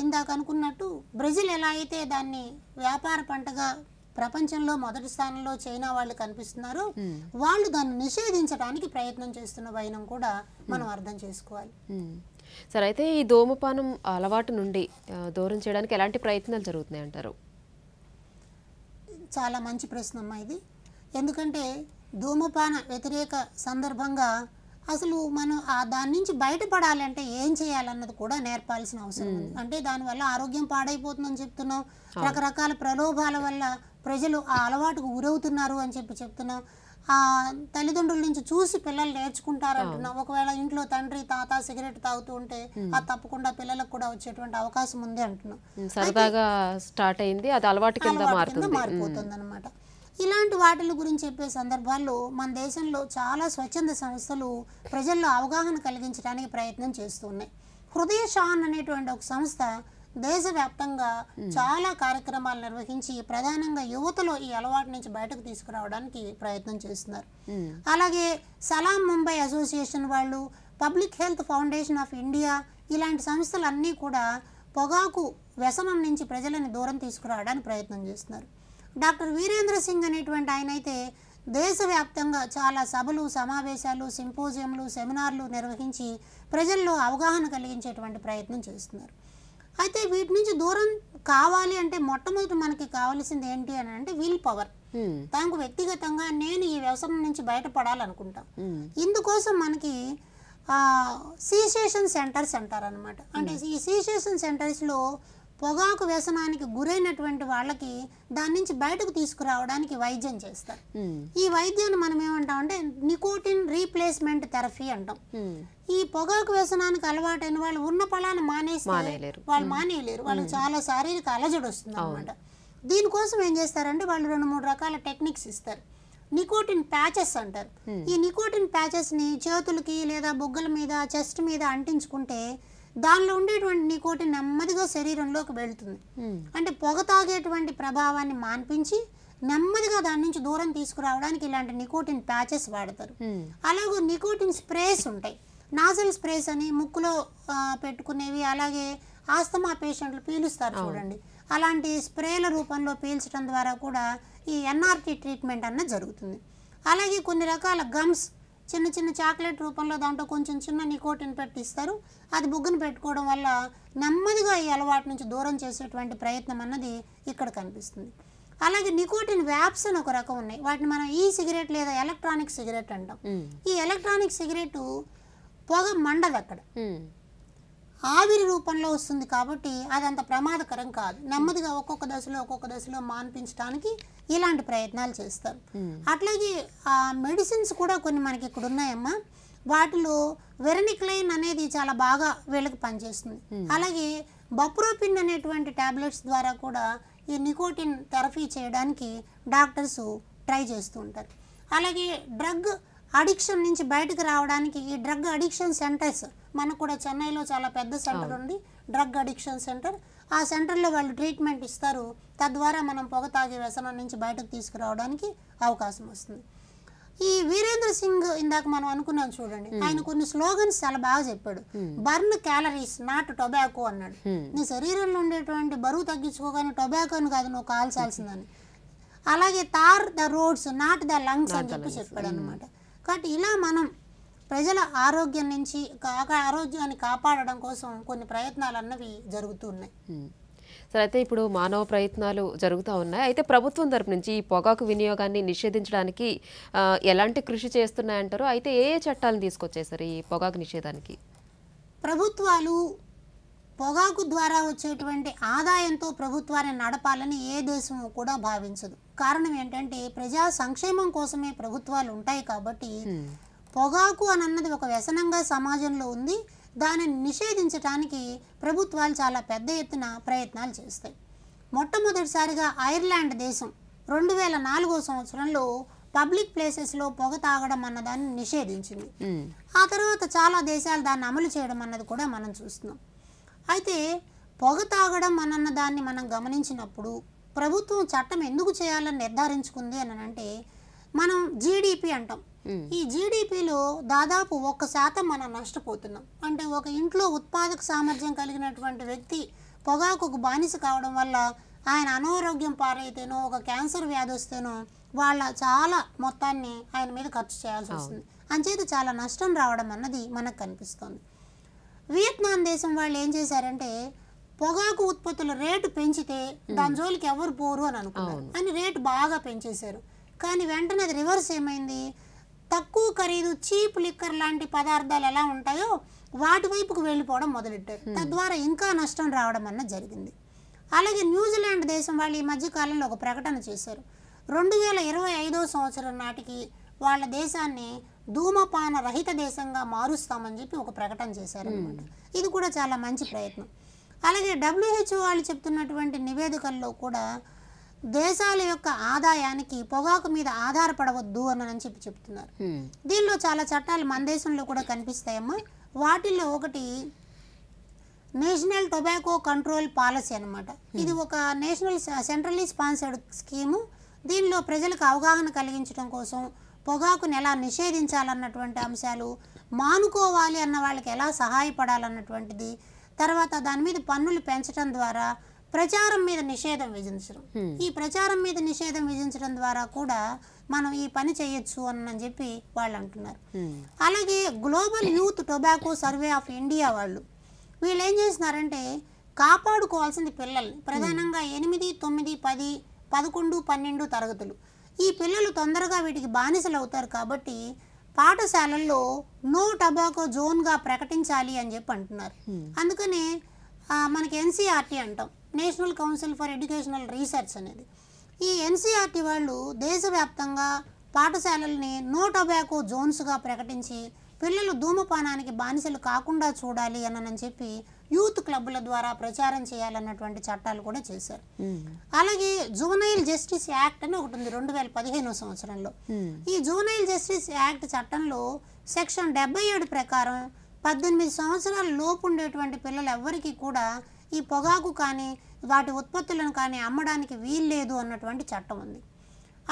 ఇందాక అనుకున్నట్టు బ్రెజిల్ ఎలా అయితే దాన్ని వ్యాపార పంటగా ప్రపంచంలో మొదటి స్థానంలో చైనా వాళ్ళు కనిపిస్తున్నారు, వాళ్ళు దాన్ని నిషేధించడానికి ప్రయత్నం చేస్తున్న వైనం కూడా మనం అర్థం చేసుకోవాలి. సరే, అయితే ఈ ధూమపానం అలవాటు నుండి దూరం చేయడానికి ఎలాంటి ప్రయత్నాలు జరుగుతున్నాయి అంటారు? చాలా మంచి ప్రశ్న అమ్మా ఇది. ఎందుకంటే ధూమపాన వ్యతిరేక సందర్భంగా అసలు మనం దాని నుంచి బయటపడాలంటే ఏం చేయాలన్నది కూడా నేర్పాల్సిన అవసరం ఉంది. అంటే దానివల్ల ఆరోగ్యం పాడైపోతుందని చెప్తున్నాం, రకరకాల ప్రలోభాల వల్ల ప్రజలు ఆ అలవాటుకు గురవుతున్నారు అని చెప్తున్నాం, ఆ తల్లిదండ్రుల నుంచి చూసి పిల్లలు నేర్చుకుంటారు అంటున్నాం. ఒకవేళ ఇంట్లో తండ్రి తాత సిగరెట్ తాగుతూ ఉంటే అది తప్పకుండా పిల్లలకు కూడా వచ్చేటువంటి అవకాశం ఉంది అంటున్నాం. సరదాగా స్టార్ట్ అయింది, అది అలవాటు కింద మారిపోతుంది అనమాట. ఇలాంటి వాటిల గురించి చెప్పే సందర్భాల్లో మన దేశంలో చాలా స్వచ్ఛంద సంస్థలు ప్రజల్లో అవగాహన కలిగించడానికి ప్రయత్నం చేస్తున్నాయి. హృదయ షాన్ అనేటువంటి ఒక సంస్థ దేశవ్యాప్తంగా చాలా కార్యక్రమాలు నిర్వహించి ప్రధానంగా యువతలో ఈ అలవాటు నుంచి బయటకు తీసుకురావడానికి ప్రయత్నం చేస్తున్నారు. అలాగే సలాం ముంబై అసోసియేషన్ వాళ్ళు, public health foundation of India ఇలాంటి సంస్థలన్నీ కూడా పొగాకు వ్యసనం నుంచి ప్రజలను దూరం తీసుకురావడానికి ప్రయత్నం చేస్తున్నారు. డాక్టర్ వీరేంద్ర సింగ్ అనేటువంటి ఆయన అయితే దేశవ్యాప్తంగా చాలా సభలు, సమావేశాలు, సింపోజియంలు, సెమినార్లు నిర్వహించి ప్రజల్లో అవగాహన కలిగించేటువంటి ప్రయత్నం చేస్తున్నారు. అయితే వీటి నుంచి దూరం కావాలి అంటే మొట్టమొదటి మనకి కావాల్సింది ఏంటి అని అంటే విల్ పవర్. తనకు వ్యక్తిగతంగా నేను ఈ వ్యవసాయం నుంచి బయటపడాలనుకుంటా. ఇందుకోసం మనకి సీసేషన్ సెంటర్స్ అంటారనమాట. అంటే ఈ సీసేషన్ సెంటర్స్లో పొగాకు వ్యసనానికి గురైనటువంటి వాళ్ళకి దాని నుంచి బయటకు తీసుకురావడానికి వైద్యం చేస్తారు. ఈ వైద్యాన్ని మనం ఏమంటామంటే నికోటిన్ రీప్లేస్మెంట్ థెరపీ అంటాం. ఈ పొగాకు వ్యసనానికి అలవాటైన వాళ్ళు ఉన్న పొలాన్ని వాళ్ళు మానేయలేరు, వాళ్ళకి చాలా శారీరక అలజడి వస్తుంది అనమాట. దీనికోసం ఏం చేస్తారంటే వాళ్ళు 2-3 రకాల టెక్నిక్స్ ఇస్తారు. నికోటిన్ ప్యాచెస్ అంటారు. ఈ నికోటిన్ ప్యాచెస్ని చేతులకి లేదా బొగ్గల మీద, చెస్ట్ మీద అంటించుకుంటే దానిలో ఉండేటువంటి నికోటిన్ నెమ్మదిగా శరీరంలోకి వెళ్తుంది. అంటే పొగ తాగేటువంటి ప్రభావాన్ని మాన్పించి నెమ్మదిగా దాని నుంచి దూరం తీసుకురావడానికి ఇలాంటి నికోటిన్ ప్యాచెస్ వాడతారు. అలాగే నికోటిన్ స్ప్రేస్ ఉంటాయి, నాజల్ స్ప్రేస్ అని ముక్కులో పెట్టుకునేవి. అలాగే ఆస్తమా పేషెంట్లు పీలుస్తారు చూడండి, అలాంటి స్ప్రేల రూపంలో పీల్చడం ద్వారా కూడా ఈ ఎన్ఆర్టీ ట్రీట్మెంట్ అన్నది జరుగుతుంది. అలాగే కొన్ని రకాల గమ్స్, చిన్న చిన్న చాక్లెట్ రూపంలో దాంట్లో కొంచెం చిన్న నికోటిన్ పెట్టిస్తారు. అది బుగ్గను పెట్టుకోవడం వల్ల నెమ్మదిగా ఈ అలవాటు నుంచి దూరం చేసేటువంటి ప్రయత్నం అన్నది ఇక్కడ కనిపిస్తుంది. అలాగే నికోటిన్ వ్యాప్స్ అని ఒక రకం ఉన్నాయి. వాటిని మనం ఈ సిగరెట్ లేదా ఎలక్ట్రానిక్ సిగరెట్ అంటాం. ఈ ఎలక్ట్రానిక్ సిగరెట్ పొగ మండదు, అక్కడ ఆవిరి రూపంలో వస్తుంది కాబట్టి అది అంత ప్రమాదకరం కాదు. నెమ్మదిగా ఒక్కొక్క దశలో మాన్పించడానికి ఇలాంటి ప్రయత్నాలు చేస్తారు. అట్లాగే ఆ మెడిసిన్స్ కూడా కొన్ని మనకి ఇక్కడ ఉన్నాయమ్మా. వాటిలో వెరనిక్లైన్ అనేది చాలా బాగా వీళ్ళకి పనిచేస్తుంది. అలాగే బప్రోపిన్ అనేటువంటి టాబ్లెట్స్ ద్వారా కూడా ఈ నికోటిన్ థెరపీ చేయడానికి డాక్టర్స్ ట్రై చేస్తూ ఉంటారు. అలాగే డ్రగ్ అడిక్షన్ నుంచి బయటకు రావడానికి ఈ డ్రగ్ అడిక్షన్ సెంటర్స్, మనకు కూడా చెన్నైలో చాలా పెద్ద సెంటర్ ఉంది, డ్రగ్ అడిక్షన్ సెంటర్. ఆ సెంటర్లో వాళ్ళు ట్రీట్మెంట్ ఇస్తారు. తద్వారా మనం పొగ తాగే వ్యసనం నుంచి బయటకు తీసుకురావడానికి అవకాశం వస్తుంది. ఈ వీరేంద్ర సింగ్ ఇందాక మనం అనుకున్నాం చూడండి, ఆయన కొన్ని స్లోగన్స్ చాలా బాగా చెప్పాడు. బర్న్ క్యాలరీస్ నాట్ టొబాకో అన్నాడు. నీ శరీరంలో ఉండేటువంటి బరువు తగ్గించుకోగానే టొబాకోని కాదు నువ్వు కాల్చాల్సిందని. అలాగే tar the roads not the lungs అని చెప్పాడు అనమాట. కాబట్టి ఇలా మనం ప్రజల ఆరోగ్యం నుంచి ఆరోగ్యాన్ని కాపాడడం కోసం కొన్ని ప్రయత్నాలు అన్నవి జరుగుతూ ఉన్నాయి. సరే, అయితే ఇప్పుడు మానవ ప్రయత్నాలు జరుగుతూ ఉన్నాయి. అయితే ప్రభుత్వం తరపు నుంచి ఈ పొగాకు వినియోగాన్ని నిషేధించడానికి ఎలాంటి కృషి చేస్తున్నాయంటారు? అయితే ఏ చట్టాలను తీసుకొచ్చేసారు ఈ పొగాకు నిషేధానికి? ప్రభుత్వాలు పొగాకు ద్వారా వచ్చేటువంటి ఆదాయంతో ప్రభుత్వాన్ని నడపాలని ఏ దేశము కూడా భావించదు. కారణం ఏంటంటే ప్రజా సంక్షేమం కోసమే ప్రభుత్వాలు ఉంటాయి. కాబట్టి పొగాకు అని అన్నది ఒక వ్యసనంగా సమాజంలో ఉంది. దానిని నిషేధించడానికి ప్రభుత్వాలు చాలా పెద్ద ఎత్తున ప్రయత్నాలు చేస్తాయి. మొట్టమొదటిసారిగా ఐర్లాండ్ దేశం 2004 సంవత్సరంలో పబ్లిక్ ప్లేసెస్లో పొగ తాగడం అన్నదాన్ని నిషేధించింది. ఆ తర్వాత చాలా దేశాలు దాన్ని అమలు చేయడం అన్నది కూడా మనం చూస్తున్నాం. అయితే పొగ తాగడం అన్న దాన్ని మనం గమనించినప్పుడు ప్రభుత్వం చట్టం ఎందుకు చేయాలని నిర్ధారించుకుంది అని అంటే, మనం జీడిపి అంటాం. ఈ జీడిపిలో దాదాపు 1% మనం నష్టపోతున్నాం. అంటే ఒక ఇంట్లో ఉత్పాదక సామర్థ్యం కలిగినటువంటి వ్యక్తి పొగాకుకు బానిస కావడం వల్ల ఆయన అనారోగ్యం పారైతేనో ఒక క్యాన్సర్ వ్యాధి వస్తేనో వాళ్ళ చాలా మొత్తాన్ని ఆయన మీద ఖర్చు చేయాల్సి వస్తుంది. అంచేత చాలా నష్టం రావడం అన్నది మనకు కనిపిస్తుంది. వియత్నాం దేశం వాళ్ళు ఏం చేశారంటే, పొగాకు ఉత్పత్తుల రేటు పెంచితే దాని జోలికి ఎవరు పోరు అని అనుకున్నారు. అని రేటు బాగా పెంచేశారు. కానీ వెంటనే అది రివర్స్ ఏమైంది, తక్కువ ఖరీదు చీప్ లిక్కర్ లాంటి పదార్థాలు ఎలా ఉంటాయో వాటి వైపుకు వెళ్ళిపోవడం మొదలెట్టారు. తద్వారా ఇంకా నష్టం రావడం అన్నది జరిగింది. అలాగే న్యూజిలాండ్ దేశం వాళ్ళు ఈ మధ్యకాలంలో ఒక ప్రకటన చేశారు. 2025 సంవత్సరం నాటికి వాళ్ళ దేశాన్ని ధూమపాన రహిత దేశంగా మారుస్తామని చెప్పి ఒక ప్రకటన చేశారనమాట. ఇది కూడా చాలా మంచి ప్రయత్నం. అలాగే WHO వాళ్ళు చెప్తున్నటువంటి నివేదికల్లో కూడా దేశాల యొక్క ఆదాయానికి పొగాకు మీద ఆధారపడవద్దు అని చెప్పి చెప్తున్నారు. దీనిలో చాలా చట్టాలు మన దేశంలో కూడా కనిపిస్తాయమ్మా. వాటిల్లో ఒకటి నేషనల్ టొబాకో కంట్రోల్ పాలసీ అనమాట. ఇది ఒక నేషనల్ సెంట్రల్లీ స్పాన్సర్డ్ స్కీము. దీనిలో ప్రజలకు అవగాహన కలిగించడం కోసం పొగాకుని ఎలా నిషేధించాలన్నటువంటి అంశాలు, మానుకోవాలి అన్న వాళ్ళకి ఎలా సహాయపడాలన్నటువంటిది, తర్వాత దాని మీద పన్నులు పెంచడం ద్వారా ప్రచారం మీద నిషేధం విధించడం. ఈ ప్రచారం మీద నిషేధం విధించడం ద్వారా కూడా మనం ఈ పని చేయొచ్చు అని చెప్పి వాళ్ళు అంటున్నారు. అలాగే global youth tobacco survey of India వాళ్ళు వీళ్ళు ఏం చేస్తున్నారంటే, కాపాడుకోవాల్సింది పిల్లల్ని, ప్రధానంగా 8, 9, 10, 11, 12 తరగతులు. ఈ పిల్లలు తొందరగా వీటికి బానిసలు అవుతారు. కాబట్టి పాఠశాలల్లో నో టొబాకో జోన్గా ప్రకటించాలి అని చెప్పి అంటున్నారు. అందుకనే మనకి NCERT అంటాం, national council for educational research అనేది. ఈ NCERT వాళ్ళు దేశవ్యాప్తంగా పాఠశాలల్ని నో టొబాకో జోన్స్గా ప్రకటించి పిల్లలు ధూమపానానికి బానిసలు కాకుండా చూడాలి అని చెప్పి యూత్ క్లబ్ల ద్వారా ప్రచారం చేయాలన్నటువంటి చట్టాలు కూడా చేశారు. అలాగే జువెనైల్ జస్టిస్ యాక్ట్ అని ఒకటి ఉంది 2015 సంవత్సరంలో. ఈ జువెనైల్ జస్టిస్ యాక్ట్ చట్టంలో సెక్షన్ 77 ప్రకారం 18 సంవత్సరాల లోపు ఉండేటువంటి పిల్లలు ఎవ్వరికీ కూడా ఈ పొగాకు కానీ వాటి ఉత్పత్తులను కానీ అమ్మడానికి వీల్లేదు అన్నటువంటి చట్టం ఉంది.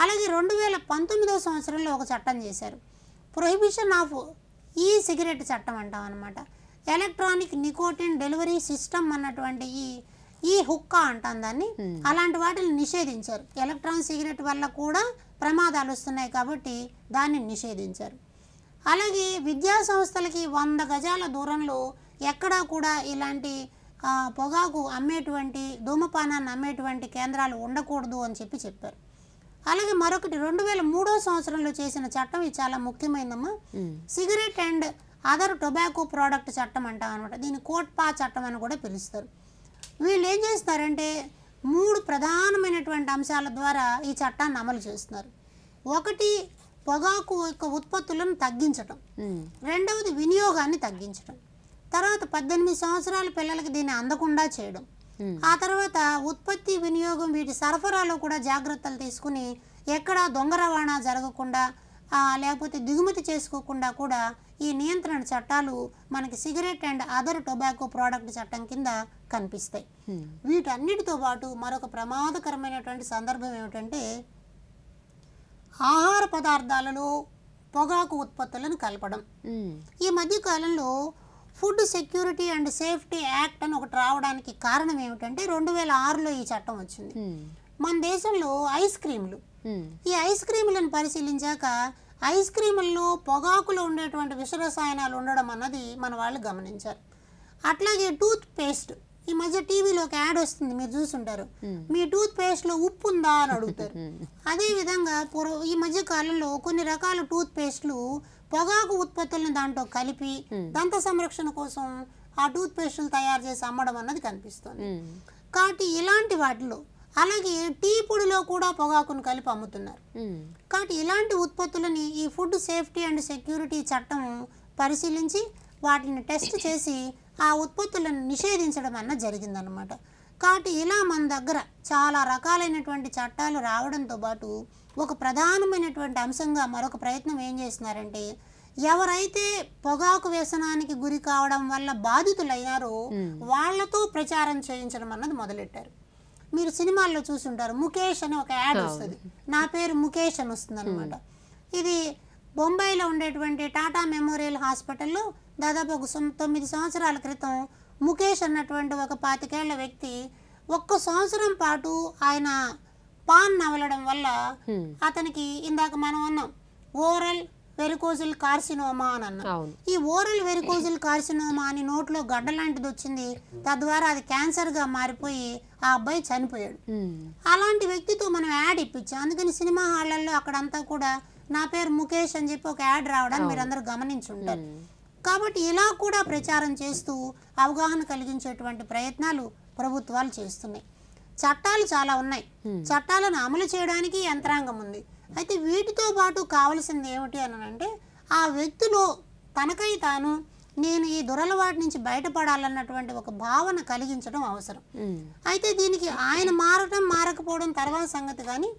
అలాగే 2019 సంవత్సరంలో ఒక చట్టం చేశారు, ప్రొహిబిషన్ ఆఫ్ ఈ సిగరెట్ చట్టం అంటాం అనమాట. ఎలక్ట్రానిక్ నికోటిన్ డెలివరీ సిస్టమ్ అన్నటువంటి ఈ హుక్కా అంటాం దాన్ని. అలాంటి వాటిని నిషేధించారు. ఎలక్ట్రానిక్ సిగరెట్ వల్ల కూడా ప్రమాదాలు వస్తున్నాయి కాబట్టి దాన్ని నిషేధించారు. అలాగే విద్యా సంస్థలకి 100 గజాల దూరంలో ఎక్కడా కూడా ఇలాంటి పొగాకు అమ్మేటువంటి, ధూమపానాన్ని అమ్మేటువంటి కేంద్రాలు ఉండకూడదు అని చెప్పారు. అలాగే మరొకటి 2003 సంవత్సరంలో చేసిన చట్టం, ఇది చాలా ముఖ్యమైనదమ్మా, cigarette and other tobacco product చట్టం అంటాం అనమాట. దీన్ని కోట్పా చట్టం అని కూడా పిలుస్తారు. వీళ్ళు ఏం చేస్తున్నారంటే 3 ప్రధానమైనటువంటి అంశాల ద్వారా ఈ చట్టాన్ని అమలు చేస్తున్నారు. ఒకటి, పొగాకు యొక్క ఉత్పత్తులను తగ్గించటం. రెండవది, వినియోగాన్ని తగ్గించటం. తర్వాత 18 సంవత్సరాల పిల్లలకి దీన్ని అందకుండా చేయడం. ఆ తర్వాత ఉత్పత్తి వినియోగం వీటి సరఫరాలో కూడా జాగ్రత్తలు తీసుకుని ఎక్కడ దొంగ రవాణా జరగకుండా లేకపోతే దిగుమతి చేసుకోకుండా కూడా ఈ నియంత్రణ చట్టాలు మనకి cigarette and other tobacco product చట్టం కింద కనిపిస్తాయి. వీటన్నిటితో పాటు మరొక ప్రమాదకరమైనటువంటి సందర్భం ఏమిటంటే ఆహార పదార్థాలలో పొగాకు ఉత్పత్తులను కలపడం. ఈ మధ్య కాలంలో food security and safety act అని ఒకటి రావడానికి కారణం ఏమిటంటే 2006లో ఈ చట్టం వచ్చింది. మన దేశంలో ఐస్ క్రీములు, ఈ ఐస్ క్రీములను పరిశీలించాక ఐస్ క్రీముల్లో పొగాకులో ఉండేటువంటి విష రసాయనాలు ఉండడం అన్నది మన వాళ్ళు గమనించారు. అట్లాగే టూత్ పేస్ట్, ఈ మధ్య టీవీలో ఒక యాడ్ వస్తుంది, మీరు చూసుంటారు, మీ టూత్ పేస్ట్లో ఉప్పు ఉందా అని అడుగుతారు. అదేవిధంగా ఈ మధ్య కాలంలో కొన్ని రకాల టూత్ పేస్ట్లు పొగాకు ఉత్పత్తులను దాంట్లో కలిపి దంత సంరక్షణ కోసం ఆ టూత్ పేస్టులు తయారు చేసి అమ్మడం అన్నది కనిపిస్తుంది. కాబట్టి ఇలాంటి వాటిలో, అలాగే టీ పొడిలో కూడా పొగాకును కలిపి అమ్ముతున్నారు. కాబట్టి ఇలాంటి ఉత్పత్తులని ఈ ఫుడ్ సేఫ్టీ అండ్ సెక్యూరిటీ చట్టం పరిశీలించి వాటిని టెస్ట్ చేసి ఆ ఉత్పత్తులను నిషేధించడం అన్న జరిగిందనమాట. కాబట్టి ఇలా మన దగ్గర చాలా రకాలైనటువంటి చట్టాలు రావడంతో పాటు ఒక ప్రధానమైనటువంటి అంశంగా మరొక ప్రయత్నం ఏం చేస్తున్నారంటే, ఎవరైతే పొగాకు వ్యసనానికి గురి కావడం వల్ల బాధితులయ్యారో వాళ్లతో ప్రచారం చేయించడం అన్నది మొదలెట్టారు. మీరు సినిమాల్లో చూసుంటారు, ముఖేష్ అని ఒక యాడ్ వస్తుంది, నా పేరు ముఖేష్ అని వస్తుంది అనమాట. ఇది బొంబాయిలో ఉండేటువంటి టాటా మెమోరియల్ హాస్పిటల్లో దాదాపు ఒక 9 సంవత్సరాల క్రితం ముఖేష్ అన్నటువంటి ఒక 25 ఏళ్ల వ్యక్తి 1 సంవత్సరం పాటు ఆయన పాన్ నవలడం వల్ల అతనికి ఇందాక మనం అన్నాం ఓరల్ వెరికోజల్ కార్సినోమా అని అన్నాం. ఈ ఓరల్ వెరికోజల్ కార్సినోమా అని నోట్లో గడ్డ లాంటిది వచ్చింది, తద్వారా అది క్యాన్సర్గా మారిపోయి ఆ అబ్బాయి చనిపోయాడు. అలాంటి వ్యక్తితో మనం యాడ్ ఇప్పించాం. అందుకని సినిమా హాళ్లలో అక్కడంతా కూడా నా పేరు ముఖేష్ అని చెప్పి ఒక యాడ్ రావడానికి మీరు అందరూ గమనించి ఉంటారు. కాబట్టి ఇలా కూడా ప్రచారం చేస్తూ అవగాహన కలిగించేటువంటి ప్రయత్నాలు ప్రభుత్వాలు చేస్తున్నాయి. చట్టాలు చాలా ఉన్నాయి, చట్టాలను అమలు చేయడానికి యంత్రాంగం ఉంది. అయితే వీటితో పాటు కావలసింది ఏమిటి అని అంటే, ఆ వ్యక్తిలో తనకై తాను నేను ఈ దురలవాటి నుంచి బయటపడాలన్నటువంటి ఒక భావన కలిగించడం అవసరం. అయితే దీనికి ఆయన మారటం మారకపోవడం తర్వాత సంగతి, కానీ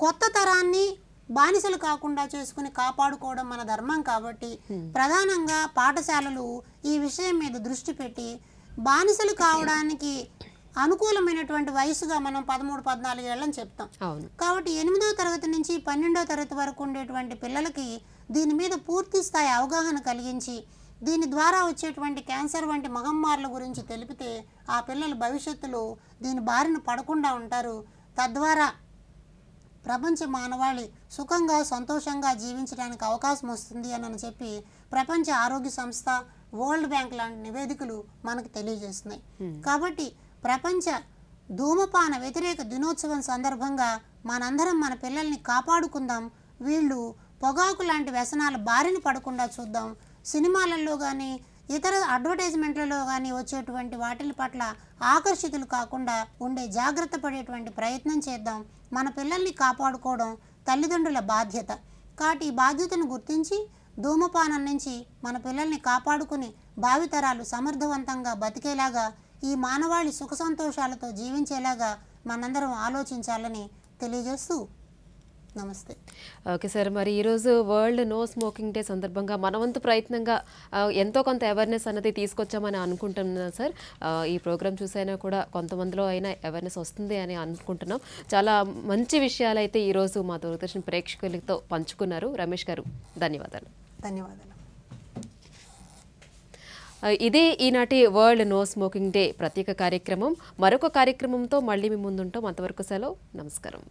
కొత్త తరాన్ని బానిసలు కాకుండా చేసుకుని కాపాడుకోవడం మన ధర్మం. కాబట్టి ప్రధానంగా పాఠశాలలు ఈ విషయం మీద దృష్టి పెట్టి బానిసలు కావడానికి అనుకూలమైనటువంటి వయసుగా మనం 13-14 ఏళ్ళని చెప్తాం. కాబట్టి 8వ తరగతి నుంచి 12వ తరగతి వరకు ఉండేటువంటి పిల్లలకి దీని మీద పూర్తి స్థాయి అవగాహన కలిగించి దీని ద్వారా వచ్చేటువంటి క్యాన్సర్ వంటి మహమ్మారుల గురించి తెలిపితే ఆ పిల్లలు భవిష్యత్తులో దీని బారిన పడకుండా ఉంటారు. తద్వారా ప్రపంచ మానవాళి సుఖంగా సంతోషంగా జీవించడానికి అవకాశం వస్తుంది అని చెప్పి ప్రపంచ ఆరోగ్య సంస్థ, వరల్డ్ బ్యాంక్ లాంటి నివేదికలు మనకు తెలియజేస్తున్నాయి. కాబట్టి ప్రపంచ ధూమపాన వ్యతిరేక దినోత్సవం సందర్భంగా మనందరం మన పిల్లల్ని కాపాడుకుందాం. వీళ్ళు పొగాకు లాంటి వ్యసనాల బారిన పడకుండా చూద్దాం. సినిమాలలో కానీ ఇతర అడ్వర్టైజ్మెంట్లలో కానీ వచ్చేటువంటి వాటి పట్ల ఆకర్షితులు కాకుండా ఉండే జాగ్రత్త పడేటువంటి ప్రయత్నం చేద్దాం. మన పిల్లల్ని కాపాడుకోవడం తల్లిదండ్రుల బాధ్యత. కాబట్టి ఈ బాధ్యతను గుర్తించి ధూమపానం నుంచి మన పిల్లల్ని కాపాడుకుని భావితరాలు సమర్థవంతంగా బతికేలాగా, ఈ మానవాళి సుఖ సంతోషాలతో జీవించేలాగా మనందరం ఆలోచించాలని తెలియజేస్తూ నమస్తే. ఓకే సార్, మరి ఈరోజు వరల్డ్ నో స్మోకింగ్ డే సందర్భంగా మనవంతు ప్రయత్నంగా ఎంతో కొంత అవేర్నెస్ అనేది తీసుకొచ్చామని అనుకుంటున్నాను సార్. ఈ ప్రోగ్రామ్ చూసైనా కూడా కొంతమందిలో అయినా అవేర్నెస్ వస్తుంది అని అనుకుంటున్నాం. చాలా మంచి విషయాలు అయితే ఈరోజు మా దూరదర్శన్ ప్రేక్షకులతో పంచుకున్నారు. రమేష్ గారు ధన్యవాదాలు. ధన్యవాదాలు. ఇదే ఈనాటి వరల్డ్ నో స్మోకింగ్ డే ప్రత్యేక కార్యక్రమం. మరొక కార్యక్రమంతో మళ్ళీ మీ ముందుంటాం. అంతవరకు సెలవు. నమస్కారం.